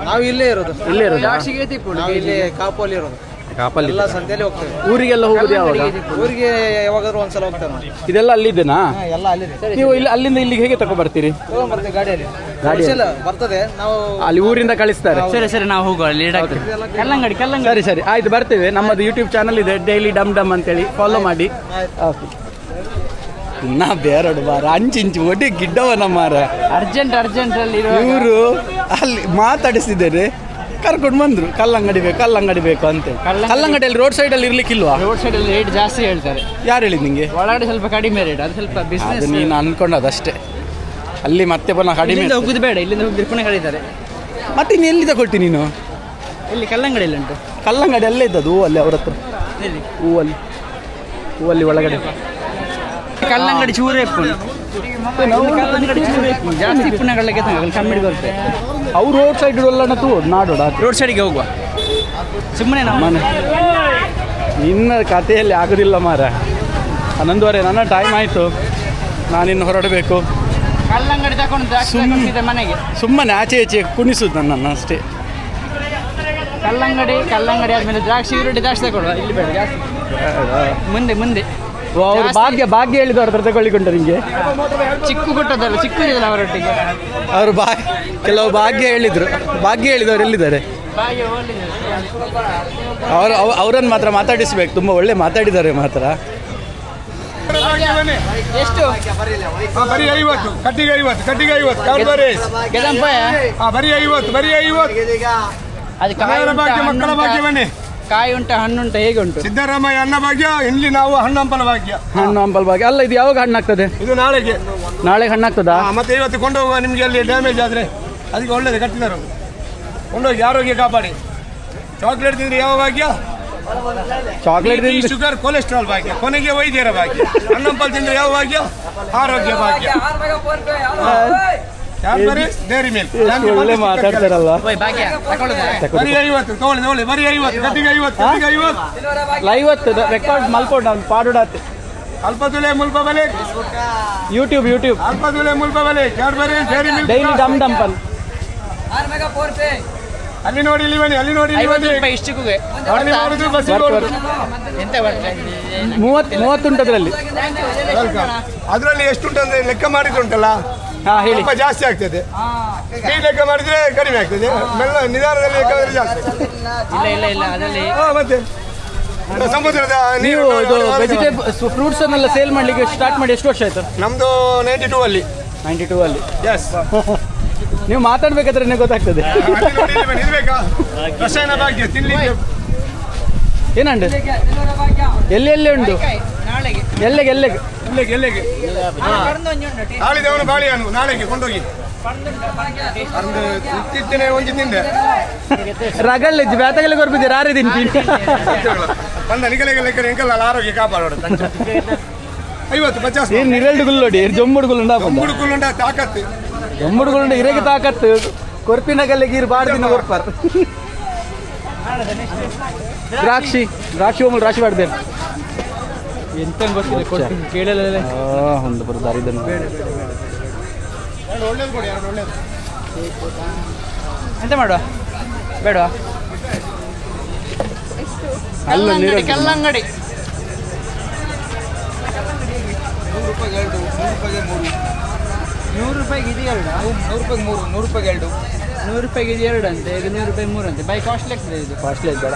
ನಾವು ಇಲ್ಲೇ ಇರೋದು. ಇಲ್ಲೇ ಇರೋದು. ದ್ರಾಕ್ಷಿಗೆ ನಾವು ಇಲ್ಲಿ ಕಾಪಲ್ಲಿ ಇರೋದು. ಕಾಪಲ್ಲಿ ಎಲ್ಲ ಸಂತೆಯಲ್ಲಿ ಹೋಗ್ತೇವೆ. ಊರಿಗೆಲ್ಲ ಹೋಗುದು ಯಾವಾಗ? ಊರಿಗೆ ಯಾವಾಗಾದ್ರೂ ಒಂದ್ಸಲ ಹೋಗ್ತೇವೆ ನಾವು. ಇದೆಲ್ಲ ಅಲ್ಲಿದ್ದೇನಾ? ಎಲ್ಲ ಅಲ್ಲಿದೆ. ನೀವು ಇಲ್ಲಿ ಅಲ್ಲಿಂದ ಇಲ್ಲಿಗೆ ಹೇಗೆ ತಗೊಂಡ್ಬರ್ತೀರಿ? ತಗೊಂಡ್ಬರ್ತೀವಿ ಗಾಡಿಯಲ್ಲಿ. ಗಾಡಿಯಲ್ಲಿ? ಬರ್ತದೆ. ನಾವು ಅಲ್ಲಿ ಊರಿಂದ ಕಳಿಸ್ತಾರೆ. ಸರಿ ನಾವು ಹೋಗುವ ಲೇಟ್ ಆಗ್ತದೆ. ಕಲ್ಲಂಗಡಿ ಸರಿ ಆಯ್ತು ಬರ್ತೇವೆ. ನಮ್ಮದು ಯೂಟ್ಯೂಬ್ ಚಾನಲ್ ಇದೆ ಡೈಲಿ ಡಮ್ ಡಮ್ ಅಂತೇಳಿ ಫಾಲೋ ಮಾಡಿ. ಓಕೆ. ನಾ ಬೇರಡು ಬಾರ ಅಂಚಿಂಚು ಒಡಿ ಗಿಡ್ಡವನ ಮಾರ ಅರ್ಜೆಂಟ್ ಅಲ್ಲಿ ಇವರು ಅಲ್ಲಿ ಮಾತಾಡಿಸಿದ್ದೇನೆ ಕರ್ಕೊಂಡು ಬಂದ್ರು ಕಲ್ಲಂಗಡಿ ಬೇಕು ಅಂತ. ಕಲ್ಲಂಗಡಿಯಲ್ಲಿ ರೋಡ್ ಸೈಡ್ ಅಲ್ಲಿ ಇರ್ಲಿಕ್ಕಿಲ್ವಾ? ರೋಡ್ ಸೈಡ್ ಅಲ್ಲಿ ರೇಟ್ ಜಾಸ್ತಿ ಹೇಳ್ತಾರೆ. ಯಾರು ಹೇಳಿದ್ ನಿಂಗೆ? ಒಳಗಡೆ ಸ್ವಲ್ಪ ಕಡಿಮೆ ರೇಟ್, ಅದು ಸ್ವಲ್ಪ ಬಿಸ್ನೆಸ್. ನೀನು ಅನ್ಕೊಂಡದಷ್ಟೇ. ಅಲ್ಲಿ ಮತ್ತೆ ಪುನಃ ಕಡಿಮೆ ಹೋಗುದು ಬೇಡ, ಇಲ್ಲಿಂದ ಹೋಗಿ ಪುನಃ ಕರೀತಾರೆ. ಮತ್ತೆ ಇನ್ನು ಎಲ್ಲಿ ತಗೊಳ್ತಿ ನೀನು? ಇಲ್ಲಿ ಕಲ್ಲಂಗಡಿ ಎಲ್ಲ ಉಂಟು. ಕಲ್ಲಂಗಡಿ ಅಲ್ಲೇ ಇದ್ದದ್ದು ಹೂವಲ್ಲಿ ಅವ್ರ ಹತ್ರ. ಹೂವಲ್ಲಿ ಒಳಗಡೆ ಕಲ್ಲಂಗಡಿ ಚೂರೇ ಕಲ್ಲಂಗಡಿ ಚೂರೇ ಜಾಸ್ತಿ ಪುನಃಗಳಿಗೆ ಕಮ್ಮಿ ಬರುತ್ತೆ. ಅವ್ರು ರೋಡ್ ಸೈಡ್ ಎಲ್ಲ ನಾಡೋಡ ರೋಡ್ ಸೈಡಿಗೆ ಹೋಗುವ ಸುಮ್ಮನೆ ನಮ್ಮ ಮನೆ. ಇನ್ನು ಕಥೆಯಲ್ಲಿ ಆಗೋದಿಲ್ಲ ಮಾರ. 11:30 ನನ್ನ ಟೈಮ್ ಆಯಿತು, ನಾನಿನ್ನು ಹೊರಡಬೇಕು. ಕಲ್ಲಂಗಡಿ ತಗೊಂಡು ಮನೆಗೆ ಸುಮ್ಮನೆ ಆಚೆ ಕುಣಿಸುದು ನನ್ನನ್ನು ಅಷ್ಟೇ. ಕಲ್ಲಂಗಡಿ ಆದ್ಮೇಲೆ ದ್ರಾಕ್ಷಿ ಈರುಳ್ಳಿ ಜಾಸ್ತಿ ತಗೊಳ್ಳುವ. ಇಲ್ಲಿ ಬೇಡ ಜಾಸ್ತಿ ಮುಂದೆ ಅವರು ಭಾಗ್ಯ ಹೇಳಿದ್ರು ಅವ್ರ ಹತ್ರ ತಗೊಳ್ಳಿಕೊಂಡು ನಿಂಗೆ ಚಿಕ್ಕು ಕೊಟ್ಟದಲ್ಲ, ಚಿಕ್ಕು ಇದಲ್ಲ ಅವರೊಟ್ಟಿಗೆ. ಅವರು ಕೆಲವು ಭಾಗ್ಯ ಹೇಳಿದವರು ಎಲ್ಲಿದ್ದಾರೆ? ಅವರನ್ನು ಮಾತ್ರ ಮಾತಾಡಿಸ್ಬೇಕು. ತುಂಬ ಒಳ್ಳೆ ಮಾತಾಡಿದ್ದಾರೆ ಮಾತ್ರ. ಎಷ್ಟು? ಬರೀ 50, ಕಟ್ಟಿಗೆ 50 ಬರೀ 50. ಅದು ಮಕ್ಕಳ ಭಾಗ್ಯ ಬನ್ನಿ. ಕಾಯಿ ಉಂಟ ಹಣ್ಣುಂಟ ಹೇಗೆ ಉಂಟು? ಸಿದ್ದರಾಮಯ್ಯ ಅನ್ನ ಭಾಗ್ಯ, ಇಲ್ಲಿ ನಾವು ಹಣ್ಣಂಪಲ ಭಾಗ್ಯ. ಹಣ್ಣಂಪಲ ಭಾಗ್ಯ ಅಲ್ಲ, ಇದು ಯಾವಾಗ ಹಣ್ಣಾಗ್ತದೆ? ಇದು ನಾಳೆಗೆ ಹಣ್ಣಾಗ್ತದಾ? ಮತ್ತೆ ಇವತ್ತು ಕೊಂಡೋಗುವ. ನಿಮ್ಗೆ ಅಲ್ಲಿ ಡ್ಯಾಮೇಜ್ ಆದ್ರೆ ಅದಕ್ಕೆ ಒಳ್ಳೇದು ಕಟ್ಟಿದಾರ. ಕೊಂಡೋಗಿ ಆರೋಗ್ಯ ಕಾಪಾಡಿ. ಚಾಕ್ಲೇಟ್ ತಿಂದ್ರೆ ಯಾವ ಭಾಗ್ಯ? ಚಾಕ್ಲೇಟ್ ಶುಗರ್ ಕೊಲೆಸ್ಟ್ರಾಲ್ ಭಾಗ್ಯ, ಕೊನೆಗೆ ವೈದ್ಯರ ಭಾಗ್ಯ. ಹಣ್ಣಂಪಲ್ ತಿಂದ್ರೆ ಯಾವ ಭಾಗ್ಯ? ಆರೋಗ್ಯ ಭಾಗ್ಯ. ಡೈರಿ ಮಿಲ್ಕ್ ಒಳ್ಳೆ ಮಾತಾಡ್ತಾರಲ್ಲ. ಬರೀ 50 ತಗೊಳ್ಳಿ. ಬರೀ 50, ಕಟ್ಟಿಗೆ 50. ರೆಕಾರ್ಡ್ ಮಲ್ಪೋಡ್ ನಾನು ಪಾಡೋಡಾತೆ. ಅಲ್ಪದುಲೆ ಮುಲ್ಪ ಬಲೆ ಯೂಟ್ಯೂಬ್ ಅಲ್ಪದುಲೆ ಮುಲ್ಪ ಬಲೆ ಕ್ಯಾಡ್ಬರಿ ಡೈರಿ ಮಿಲ್ಕ್ ಡೈಲಿ ಡಮ್ ಪನ್. ಅಲ್ಲಿ ನೋಡಿ ಇಲ್ಲಿ ಬನ್ನಿ, ಅಲ್ಲಿ ನೋಡಿ 50 ರೂಪಾಯಿ ಇಷ್ಟಕ್ಕೆ ಎಂತ ಬರ್ತದೆ? 30 ಉಂಟು ಅದರಲ್ಲಿ. ಅದರಲ್ಲಿ ಎಷ್ಟುಂಟು ಅಂದ್ರೆ ಲೆಕ್ಕ ಮಾಡಿದ್ರುಂಟಲ್ಲ, ಹೇಳಿ. ಸ್ವಲ್ಪ ಜಾಸ್ತಿ ಆಗ್ತದೆ. ಈ ಲೆಕ್ಕ ಮಾಡಿದ್ರೆ ಕಡಿಮೆ ಆಗ್ತದೆ. ನಿಧಾನದಲ್ಲಿ ಲೆಕ್ಕ ಮಾಡಿದ್ರೆ ಜಾಸ್ತಿ. ಇಲ್ಲ ಅದರಲ್ಲಿ ಮತ್ತೆ ಸಮುದ್ರದ ನೀವು ವೆಜಿಟೇಬಲ್ ಫ್ರೂಟ್ಸ್ ಅನ್ನೆಲ್ಲ ಸೇಲ್ ಮಾಡ್ಲಿಕ್ಕೆ ಸ್ಟಾರ್ಟ್ ಮಾಡಿ ಎಷ್ಟು ವರ್ಷ ಆಯ್ತು? ನಮ್ದು 92 ಅಲ್ಲಿ. 92 ಅಲ್ಲಿ. ಎಸ್. ನೀವು ಮಾತಾಡ್ಬೇಕಾದ್ರೆ ನನಗೆ ಗೊತ್ತಾಗ್ತದೆ. ಇದು ಬೇಕಾ ರಸಾಯನ ಭಾಗ್ಯ ತಿನ್ಲಿಕ್ಕೆ ಏನಂಡು ಎಲ್ಲಿ ಉಂಟು ನಾಳೆಗೆ ಎಲ್ಲಿಗೆ ಎಲ್ಲಿಗೆ ಆಳಿದವನು ಬಾಳಿಯಾನು ನಾಳೆಗೆ ಕೊಂಡೋಗಿ ಅಂದು ಇತ್ತಿತ್ತನೆ ಒಂಜಿ ತಿಂದೆ ರಗಲ್ ಬೇತಗಲ್ಲಿ ಕೊರ್ಬಿದ್ದೀರ ಆರೇ ತಿಂತೀನಿ ಬಂದ ನಿಗಲೆಗೆ ಲೆಕ್ಕ ಎಂಕಲ್ಲ ಆರೋಗ್ಯ ಕಾಪಾಡೋಡು 50-50 ಏನು ನಿರಲ್ಡು ಗುಲ್ಲೋಡಿ ಜೊಮ್ಮುಡು ಗುಲ್ಲುಂಡ ಹುಡುಕುಂಡ ತಾಕತ್ತು ಜೊಮ್ಮುಡು ಗುಲ್ಲುಂಡ ಇರೇಗೆ ತಾಕತ್ತು ಕೊರ್ಪಿನ ಗಲ್ಲಿಗೆ ಇರು ಬಾಡ್ದಿನ ಕೊರ್ಪಾರ ದ್ರಾಕ್ಷಿ ಒಮ್ಮೆ ರಾಶಿ ಮಾಡ್ದೇನೆ ಎಂತ ಗೊತ್ತಿಲ್ಲ ಕೇಳಲ್ಲ ಒಂದು ಬರೋದಾರಿ ಇದನ್ನು ಒಳ್ಳೇದು ಕೊಡಿ ಎರಡು ಒಳ್ಳೇದು ಎಂತ ಮಾಡುವ ಬೇಡವಾ ಅಲ್ಲ ನೀರು ಕಲ್ಲಂಗಡಿ 100 ರೂಪಾಯಿಗೆ ಇದು ಎರಡು 100 ರೂಪಾಯಿಗೆ 2 100 ರೂಪಾಯಿಗೆ ಇದು ಎರಡು ಅಂತೆ ಇದು 100 ರೂಪಾಯಿ 3 ಅಂತೆ ಬೈ ಕಾಸ್ಟ್ಲಿ ಆಗ್ತದೆ ಇದು ಕಾಸ್ಟ್ಲಿ ಬೇಡ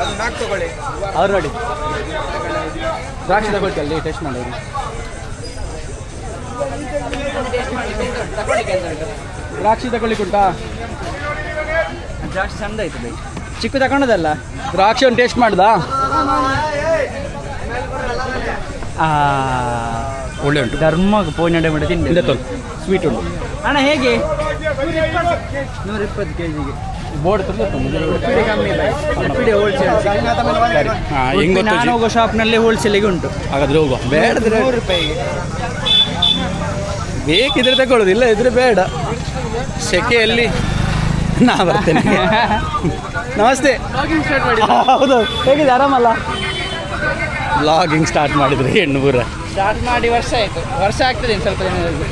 ಅದು 4 ತಗೊಳ್ಳಿ. ಅವ್ರು ನೋಡಿ ದ್ರಾಕ್ಷಿ ತಗೊಳ್ತಲ್ಲಿ ಟೆಸ್ಟ್ ಮಾಡೋದು ದ್ರಾಕ್ಷಿ ತಗೊಳ್ಳಿಕ್ಕೆ ಉಂಟಾ ಜಾಸ್ತಿ ಚಂದ ಆಯ್ತು ಬೈ ಚಿಕ್ಕ ತಗೊಂಡದಲ್ಲ ದ್ರಾಕ್ಷಿ ಒಂದು ಟೇಸ್ಟ್ ಮಾಡ್ದಾ ಒಳ್ಳೆ ಉಂಟು ಧರ್ಮ ಫೋನ್ ನಡೆ ಮಾಡಿ ತಿಂದೆ ಸ್ವೀಟ್ ಉಂಟು ಅಣ್ಣ ಹೇಗೆ 120 ಕೆಜಿಗೆ ಬೋರ್ಡ್ ಕಮ್ಮಿ ಬೈ ಹೋಲ್ಸೇಲ್ ನಾನು ಹೋಗೋ ಶಾಪ್ನಲ್ಲಿ ಹೋಲ್ಸೇಲಿಗೆ ಉಂಟು ಹಾಗಾದ್ರೆ ಹೋಗುವ ಬೇಡದ್ರೆ 100 ರೂಪಾಯಿಗೆ ಬೇಕಿದ್ರೆ ತಗೊಳ್ಳೋದು ಇಲ್ಲ ಇದ್ರೆ ಬೇಡ ಸೆಕೆಯಲ್ಲಿ ನಾ ಬರ್ತೇನೆ ನಮಸ್ತೆ ಹೌದು ಹೇಗಿದೆ ಆರಾಮಲ್ಲ ವ್ಲಾಗಿಂಗ್ ಸ್ಟಾರ್ಟ್ ಮಾಡಿದ್ರೆ ಹೆಣ್ಣು ಬೂರ ಸ್ಟಾರ್ಟ್ ಮಾಡಿ ವರ್ಷ ಆಗ್ತದೆ ಇನ್ನು ಸ್ವಲ್ಪ ದಿನದಲ್ಲಿ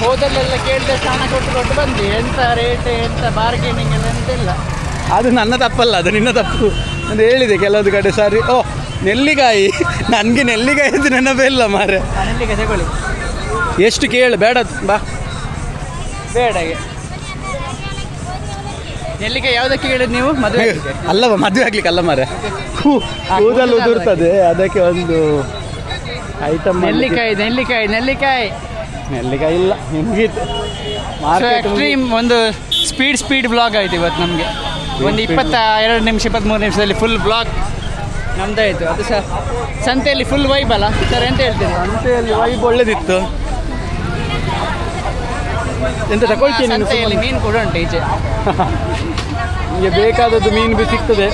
ಹೋದಲ್ಲೆಲ್ಲ ಕೇಳಿದೆ ಸ್ಥಾನ ಕೊಟ್ಟು ಬಂದು ಎಂತ ರೇಟ್ ಎಂತ ಬಾರ್ಗೇನಿಂಗ್ ಎಲ್ಲ ಎಂತಿಲ್ಲ ಅದು ನನ್ನ ತಪ್ಪಲ್ಲ ಅದು ನಿನ್ನ ತಪ್ಪು ಅಂತ ಹೇಳಿದೆ ಕೆಲವೊಂದು ಕಡೆ ಸಾರಿ ಓ ನೆಲ್ಲಿಕಾಯಿ ನನಗೆ ನೆಲ್ಲಿಕಾಯಿ ಅದು ನೆನಪೇ ಇಲ್ಲ ಮಾರೆ ನೆಲ್ಲಿಕಾಯಿ ತಗೊಳ್ಳಿ ಎಷ್ಟು ಕೇಳು ಬೇಡ ಬಾ ಬೇಡಗೆ ನೆಲ್ಲಿಕಾಯಿ ಯಾವುದಕ್ಕೆ ಹೇಳಿದ್ ನೀವು ಮದುವೆ ಅಲ್ಲವ ಮದುವೆ ಆಗ್ಲಿಕ್ಕೆ ಅಲ್ಲ ಮಾರೆ ಕೂದಲು ಉದುರ್ತದೆ ಅದಕ್ಕೆ ಒಂದು ಐಟಮ್ ನೆಲ್ಲಿಕಾಯಿ ನೆಲ್ಲಿಕಾಯಿ ಇಲ್ಲ ಮುಗೀತು ಎಕ್ಸ್ಟ್ರೀಮ್ ಒಂದು ಸ್ಪೀಡ್ ಬ್ಲಾಗ್ ಆಯ್ತು ಇವತ್ತು ನಮಗೆ ಒಂದು 22 ನಿಮಿಷ 23 ನಿಮಿಷದಲ್ಲಿ ಫುಲ್ ಬ್ಲಾಗ್ ನಮ್ದಾಯಿತು ಅದು ಸಹ ಸಂತೆಯಲ್ಲಿ ಫುಲ್ ವೈಬ್ ಅಲ್ಲ ಸರ್ ಎಂತ ಹೇಳ್ತೀರಿ ಸಂತೆಯಲ್ಲಿ ವೈಬ್ ಒಳ್ಳೇದಿತ್ತು ಎಂತ ತಗೊಳ್ತೀನಿ ಸಂತೆಯಲ್ಲಿ ಮೀನು ಕೂಡ ಉಂಟು ಈಚೆ ನಿಮಗೆ ಬೇಕಾದದ್ದು ಮೀನು ಬಿ ಸಿಗ್ತದೆ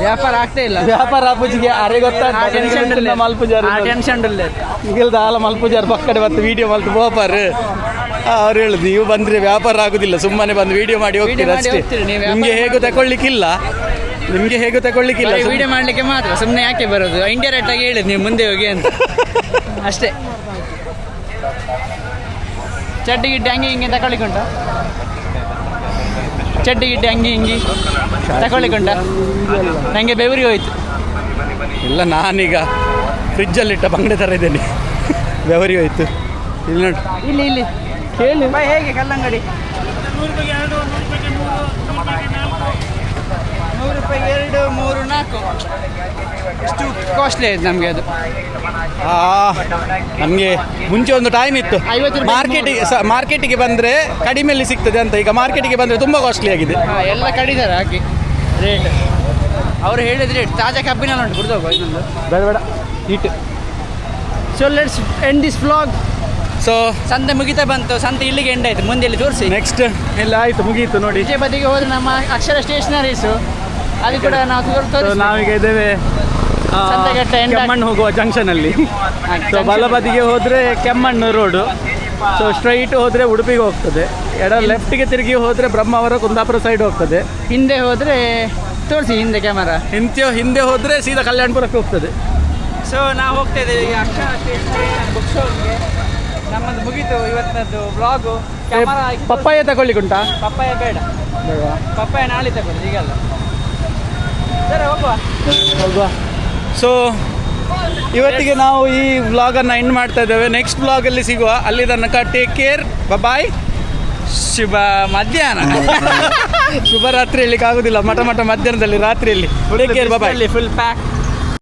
ವ್ಯಾಪಾರ ಆಗ್ತಾ ಇಲ್ಲ ವ್ಯಾಪಾರ ಆಪುಜಿಗೆ ಅರೆ ಗೊತ್ತಾಗ್ತದೆ ಮಲ್ಪುಜಾರ್ ಟೆನ್ಷನ್ ಇಲ್ಲ ಈಗೆಲ್ದ ಆಲ ಮಲ್ಪುಜಾರ್ ಪಕ್ಕಡೆ ಮತ್ತೆ ವಿಡಿಯೋ ಮಲ್ತು ಬೋಪಾರ್ ಅವ್ರು ಹೇಳುದು ನೀವು ಬಂದರೆ ವ್ಯಾಪಾರ ಆಗೋದಿಲ್ಲ ಸುಮ್ಮನೆ ಬಂದು ವಿಡಿಯೋ ಮಾಡಿ ಹೋಗ್ತೀರಾ ಅಷ್ಟೇ ನಿಮಗೆ ಹೇಗೂ ತಗೊಳ್ಳಿಕ್ಕಿಲ್ಲ ವಿಡಿಯೋ ಮಾಡಲಿಕ್ಕೆ ಮಾತ್ರ ಸುಮ್ಮನೆ ಯಾಕೆ ಬರೋದು ಇಂಡೈರೆಕ್ಟ್ ಆಗಿ ಹೇಳಿದ್ ನೀವು ಮುಂದೆ ಹೋಗಿ ಅಂತ ಅಷ್ಟೇ ಚಡ್ಡಿ ಗಿಡ್ಡಿ ಹಂಗೆ ಹಿಂಗೆ ತಗೊಳ್ಳಿಕೊಂಡ ಚಡ್ಡಿ ಗಿಡ್ಡಿ ಹಂಗೆ ತಗೊಳ್ಳಿಕೊಂಡ ನನಗೆ ಬೆವರಿ ಹೋಯ್ತು ಇಲ್ಲ ನಾನೀಗ ಫ್ರಿಜ್ಜಲ್ಲಿಟ್ಟ ಬಂಗಡೆ ಥರ ಇದ್ದೇನೆ ಬೆವರಿ ಹೋಯ್ತು ಇಲ್ಲಿ ನೋಡಿ ಇಲ್ಲಿ ಕೇಳಿ ಹೇಗೆ ಕಲ್ಲಂಗಡಿ 100 ರೂಪಾಯಿಗೆ 2 3 4 ಎಷ್ಟು ಕಾಸ್ಟ್ಲಿ ಆಯ್ತು ನಮಗೆ ಅದು ನಮಗೆ ಮುಂಚೆ ಒಂದು ಟೈಮ್ ಇತ್ತು 50 ರೂಪಾಯಿ ಮಾರ್ಕೆಟಿಗೆ ಬಂದರೆ ಕಡಿಮೆಯಲ್ಲಿ ಸಿಗ್ತದೆ ಅಂತ ಈಗ ಮಾರ್ಕೆಟಿಗೆ ಬಂದರೆ ತುಂಬ ಕಾಸ್ಟ್ಲಿ ಆಗಿದೆ ಎಲ್ಲ ಕಡಿದಾರೆ ಹಾಕಿ ರೇಟ್ ಅವರು ಹೇಳಿದ ರೇಟ್ ತಾಜಾ ಕಬ್ಬಿನಲ್ಲಿ ಉಂಟು ಕುಡ್ದು ಹೋಗುವ ಇನ್ನೊಂದು ಬೇಡ heat so let's end this vlog so ಸಂತೆ ಮುಗಿತಾ ಬಂತು ಸಂತೆ ಇಲ್ಲಿಗೆ ಎಂಡ್ ಆಯ್ತು ಮುಂದೆ ಇಲ್ಲಿ ತೋರಿಸಿ ನೆಕ್ಸ್ಟ್ ಎಲ್ಲ ಆಯಿತು ಮುಗೀತು ನೋಡಿ ಈಚೆ ಬದಿಗೆ ಹೋದ್ರೆ ನಮ್ಮ ಅಕ್ಷರ ಸ್ಟೇಷನರೀಸು ಅದು ಕೂಡ ನಾವು ತೋರಿಸಿ ನಾವೀಗ ಇದ್ದೇವೆ ಸಂತೆಗಟ್ಟೆ ಕೆಮ್ಮಣ್ಣು ಹೋಗುವ ಜಂಕ್ಷನಲ್ಲಿ ಸೊ ಬಲಬದಿಗೆ ಹೋದರೆ ಕೆಮ್ಮಣ್ಣು ರೋಡು ಸೊ ಸ್ಟ್ರೈಟ್ ಹೋದರೆ ಉಡುಪಿಗೆ ಹೋಗ್ತದೆ ಲೆಫ್ಟಿಗೆ ತಿರುಗಿ ಹೋದರೆ ಬ್ರಹ್ಮಾವರ ಕುಂದಾಪುರ ಸೈಡ್ ಹೋಗ್ತದೆ ಹಿಂದೆ ಹೋದರೆ ತೋರಿಸಿ ಹಿಂದೆ ಕ್ಯಾಮರಾ ಹಿಂದೆ ಹೋದರೆ ಸೀದಾ ಕಲ್ಯಾಣಪುರಕ್ಕೆ ಹೋಗ್ತದೆ ಸೊ ನಾವು ಹೋಗ್ತಾ ಇದ್ದೇವೆ ಈಗ ಅಕ್ಷರ ಸ್ಟೇಷನರಿ ಬುಕ್ ಶೋಗೆ ನಮ್ಮದು ಮುಗೀತು ಇವತ್ತಿನದ್ದು ವ್ಲಾಗು ಕ್ಯಾಮರಾ ಪಪ್ಪಾಯ ತಗೊಳ್ಳಿಕ್ಕುಂಟಾ ಪಪ್ಪಾಯ ಬೇಡ ಪಪ್ಪಾಯ ನಾಳೆ ತಗೊಳ್ಳಿ ಈಗಲ್ಲ ಸರಿ ಹೋಗುವ ಸೊ ಇವತ್ತಿಗೆ ನಾವು ಈ ವ್ಲಾಗನ್ನು ಎಂಡ್ ಮಾಡ್ತಾ ಇದ್ದೇವೆ ನೆಕ್ಸ್ಟ್ ವ್ಲಾಗಲ್ಲಿ ಸಿಗುವ ಅಲ್ಲಿ ತನಕ ಟೇಕ್ ಕೇರ್ ಬಾಯ್ ಶುಭ ಮಧ್ಯಾಹ್ನ ಶುಭರಾತ್ರಿ ಹೇಳಲಿಕ್ಕೆ ಆಗೋದಿಲ್ಲ ಮಠ ಮಧ್ಯಾಹ್ನದಲ್ಲಿ ರಾತ್ರಿಯಲ್ಲಿ take care bye full pack